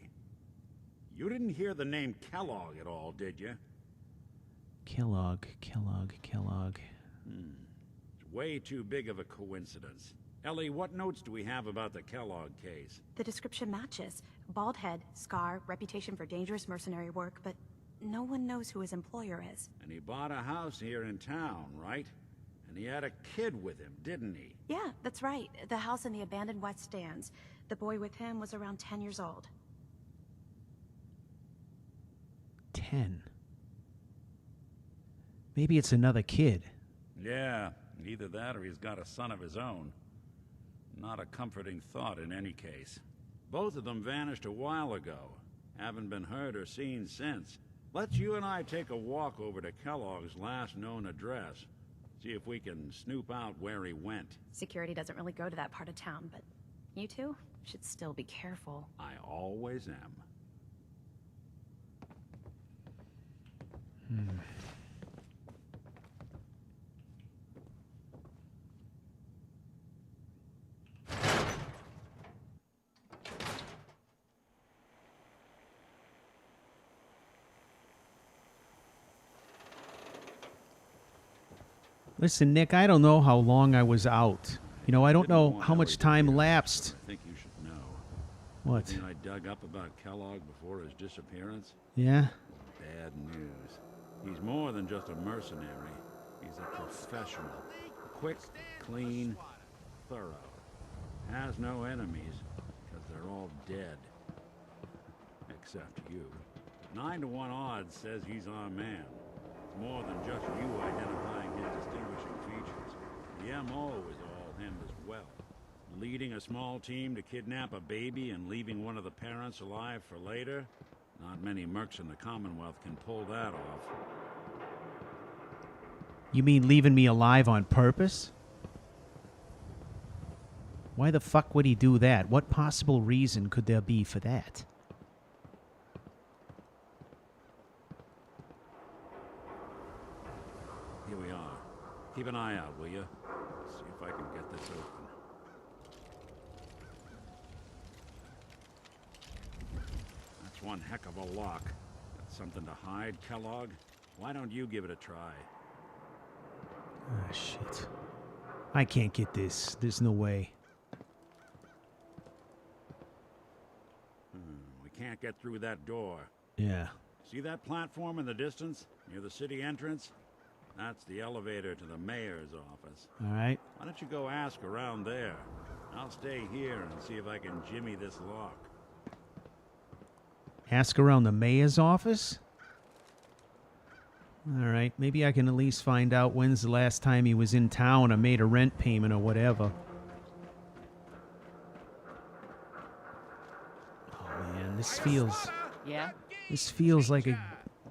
You didn't hear the name Kellogg at all, did you? Kellogg. It's way too big of a coincidence. Ellie, what notes do we have about the Kellogg case? The description matches. Bald head, scar, reputation for dangerous mercenary work, but no one knows who his employer is. And he bought a house here in town, right? And he had a kid with him, didn't he? Yeah, that's right. The house in the abandoned West Stands. The boy with him was around 10 years old. 10. Maybe it's another kid. Yeah, either that or he's got a son of his own. Not a comforting thought in any case. Both of them vanished a while ago. Haven't been heard or seen since. Let's you and I take a walk over to Kellogg's last known address. See if we can snoop out where he went. Security doesn't really go to that part of town, but you two should still be careful. I always am. Listen, Nick, I don't know how long I was out. You know, I don't Didn't know want how to much wait time years, lapsed. but I think you should know. What? Everything I dug up about Kellogg before his disappearance? Yeah? Bad news. He's more than just a mercenary. He's a professional. Quick, clean, thorough. Has no enemies, because they're all dead. Except you. 9 to 1 odds says he's our man. It's more than just you identifying his distinguishing features. The MO is all him as well. Leading a small team to kidnap a baby and leaving one of the parents alive for later? Not many mercs in the Commonwealth can pull that off. You mean leaving me alive on purpose? Why the fuck would he do that? What possible reason could there be for that? Here we are. Keep an eye out, will you? See if I can get this open. That's one heck of a lock. Got something to hide, Kellogg? Why don't you give it a try? Ah, shit. I can't get this. There's no way. We can't get through that door. Yeah. See that platform in the distance, near the city entrance? That's the elevator to the mayor's office. All right. Why don't you go ask around there? I'll stay here and see if I can jimmy this lock. Ask around the mayor's office? All right. Maybe I can at least find out when's the last time he was in town or made a rent payment or whatever. Oh, man. This feels... Yeah? This feels like a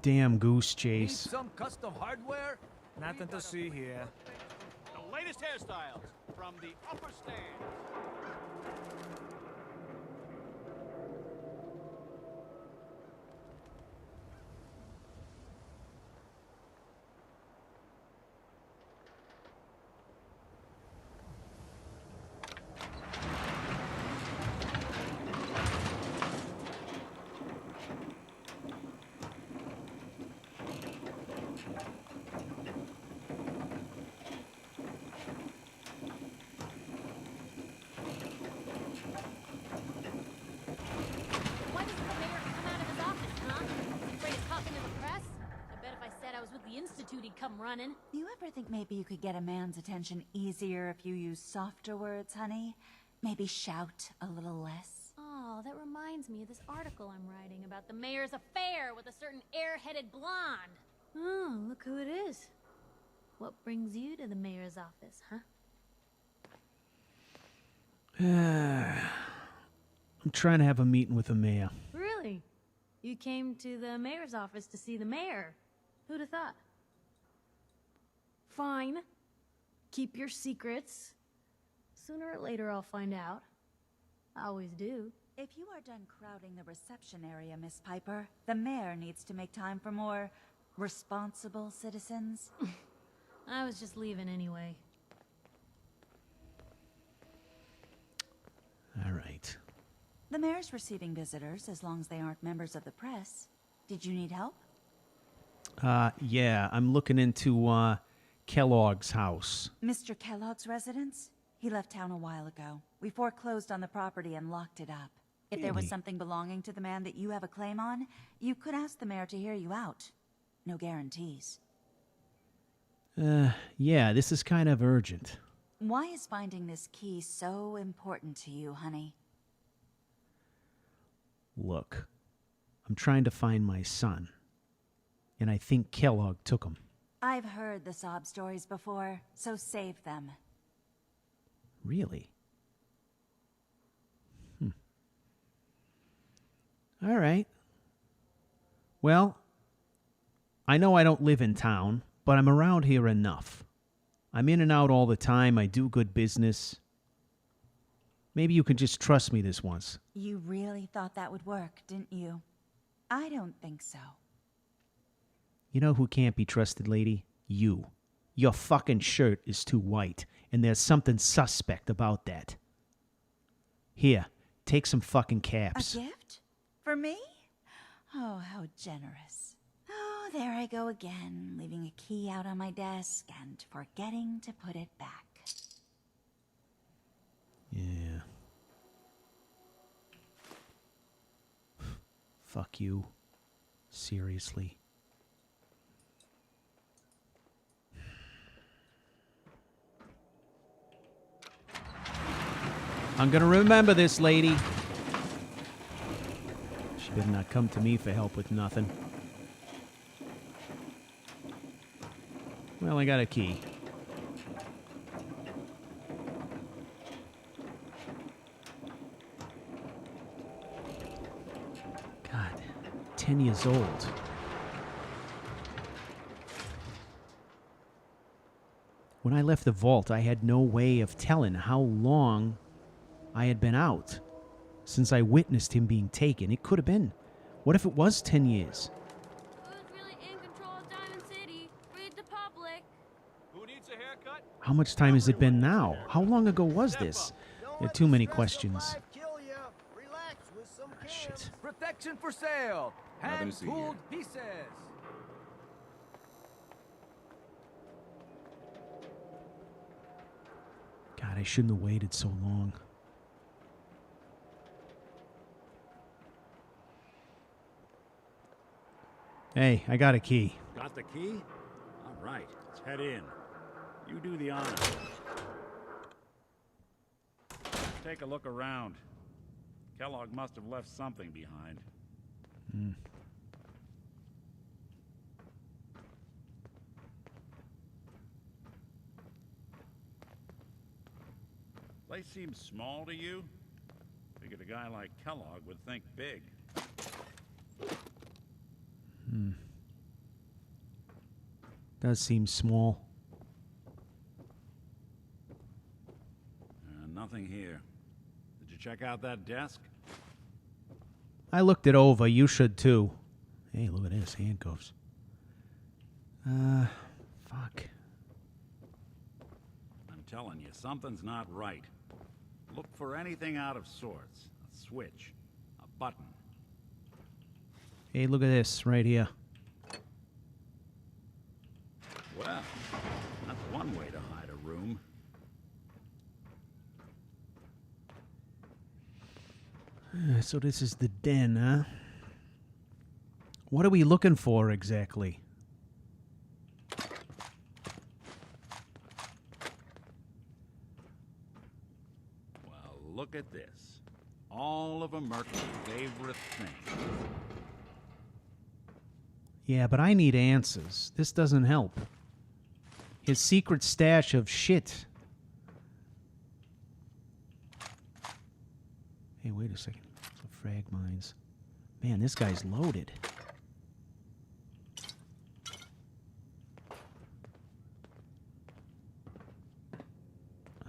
damn goose chase. Some custom hardware? Nothing to see here. The latest hairstyles from the upper stand. Why doesn't the mayor come out of his office, huh? Afraid of talking to the press? I bet if I said I was with the Institute, he'd come running. Do you ever think maybe you could get a man's attention easier if you use softer words, honey? Maybe shout a little less? Oh, that reminds me of this article I'm writing about the mayor's affair with a certain airheaded blonde. Oh, look who it is. What brings you to the mayor's office, huh? I'm trying to have a meeting with the mayor. Really? You came to the mayor's office to see the mayor? Who'd have thought? Fine. Keep your secrets. Sooner or later I'll find out. I always do. If you are done crowding the reception area, Miss Piper, the mayor needs to make time for more responsible citizens. I was just leaving anyway. All right. The mayor's receiving visitors as long as they aren't members of the press. Did you need help? Yeah, I'm looking into Kellogg's house. Mr. Kellogg's residence? He left town a while ago. We foreclosed on the property and locked it up. If there was Really? something belonging to the man that you have a claim on, you could ask the mayor to hear you out. No guarantees. Yeah, this is kind of urgent. Why is finding this key so important to you, honey? Look, I'm trying to find my son. And I think Kellogg took him. I've heard the sob stories before, so save them. Really? All right. Well, I know I don't live in town, but I'm around here enough. I'm in and out all the time. I do good business. Maybe you can just trust me this once. You really thought that would work, didn't you? I don't think so. You know who can't be trusted, lady? You. Your fucking shirt is too white, and there's something suspect about that. Here, take some fucking caps. A gift? For me? Oh, how generous. Oh, there I go again, leaving a key out on my desk and forgetting to put it back. Yeah. Fuck you. Seriously. I'm gonna remember this, lady. She better not come to me for help with nothing. Well, I got a key. God, 10 years old. When I left the vault, I had no way of telling how long I had been out since I witnessed him being taken. It could have been. What if it was 10 years? Who's really in control of Diamond City? Read the public. Who needs a haircut? How much time has it been now? How long ago was this? There are too many questions. Ah, shit. Protection for sale. Hand-pulled pieces. God, I shouldn't have waited so long. Hey, I got a key. Got the key? All right, let's head in. You do the honor. Take a look around. Kellogg must have left something behind. Place seems small to you? Figured a guy like Kellogg would think big. Does seem small. Nothing here. Did you check out that desk? I looked it over. You should too. Hey, look at this. Handcuffs. Fuck. I'm telling you, something's not right. Look for anything out of sorts. A switch. A button. Hey, look at this right here. Well, that's one way to hide a room. So this is the den, huh? What are we looking for exactly? Well, look at this. All of Mercury's favorite things. Yeah, but I need answers. This doesn't help. His secret stash of shit. Hey, wait a second. Some frag mines. Man, this guy's loaded.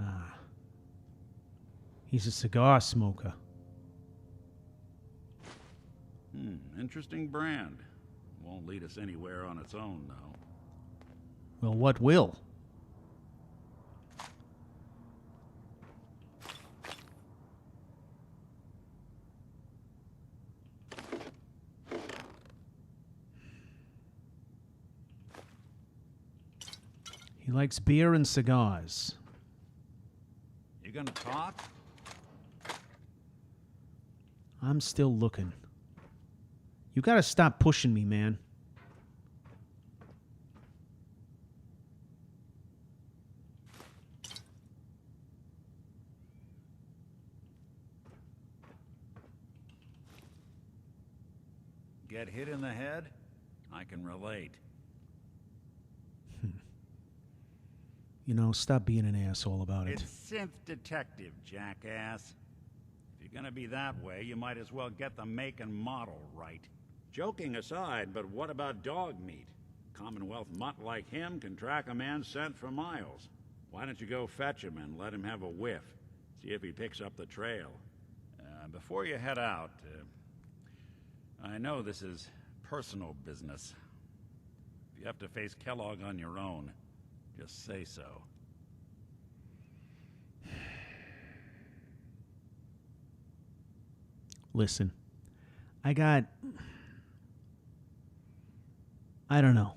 Ah. He's a cigar smoker. Interesting brand. Won't lead us anywhere on its own, though. Well, what will? He likes beer and cigars. You gonna talk? I'm still looking. You gotta stop pushing me, man. Get hit in the head? I can relate. You know, stop being an asshole about it. It's synth detective, jackass. If you're gonna be that way, you might as well get the make and model right. Joking aside, but what about dog meat? Commonwealth mutt like him can track a man's scent for miles. Why don't you go fetch him and let him have a whiff? See if he picks up the trail. Before you head out, I know this is personal business. If you have to face Kellogg on your own, just say so. Listen, I got I don't know.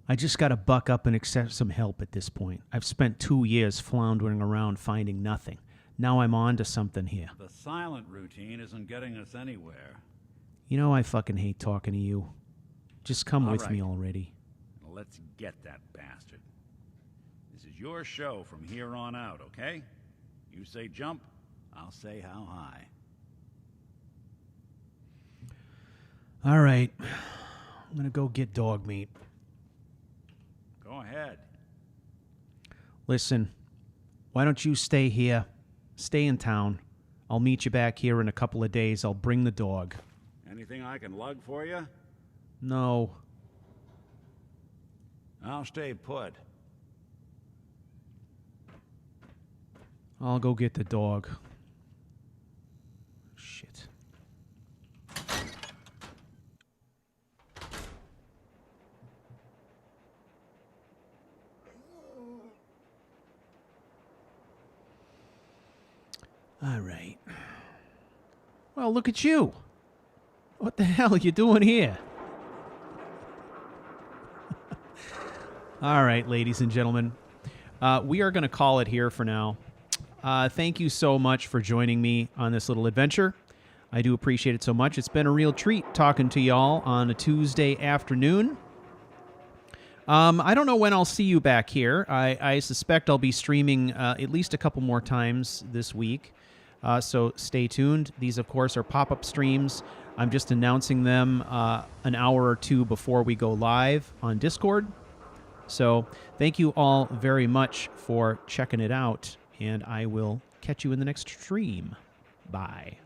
I just got to buck up and accept some help at this point. I've spent 2 years floundering around finding nothing. Now I'm on to something here. The silent routine isn't getting us anywhere. You know I fucking hate talking to you. Just come All with right. me already. Let's get that bastard. This is your show from here on out, okay? You say jump, I'll say how high. All right. I'm going to go get dog meat. Go ahead. Listen, why don't you stay here? Stay in town. I'll meet you back here in a couple of days. I'll bring the dog. Anything I can lug for you? No. I'll stay put. I'll go get the dog. Shit. All right. Well, look at you. What the hell are you doing here? All right, ladies and gentlemen. We are going to call it here for now. Thank you so much for joining me on this little adventure. I do appreciate it so much. It's been a real treat talking to y'all on a Tuesday afternoon. I don't know when I'll see you back here. I suspect I'll be streaming at least a couple more times this week. So stay tuned. These, of course, are pop-up streams. I'm just announcing them an hour or two before we go live on Discord. So thank you all very much for checking it out, and I will catch you in the next stream. Bye.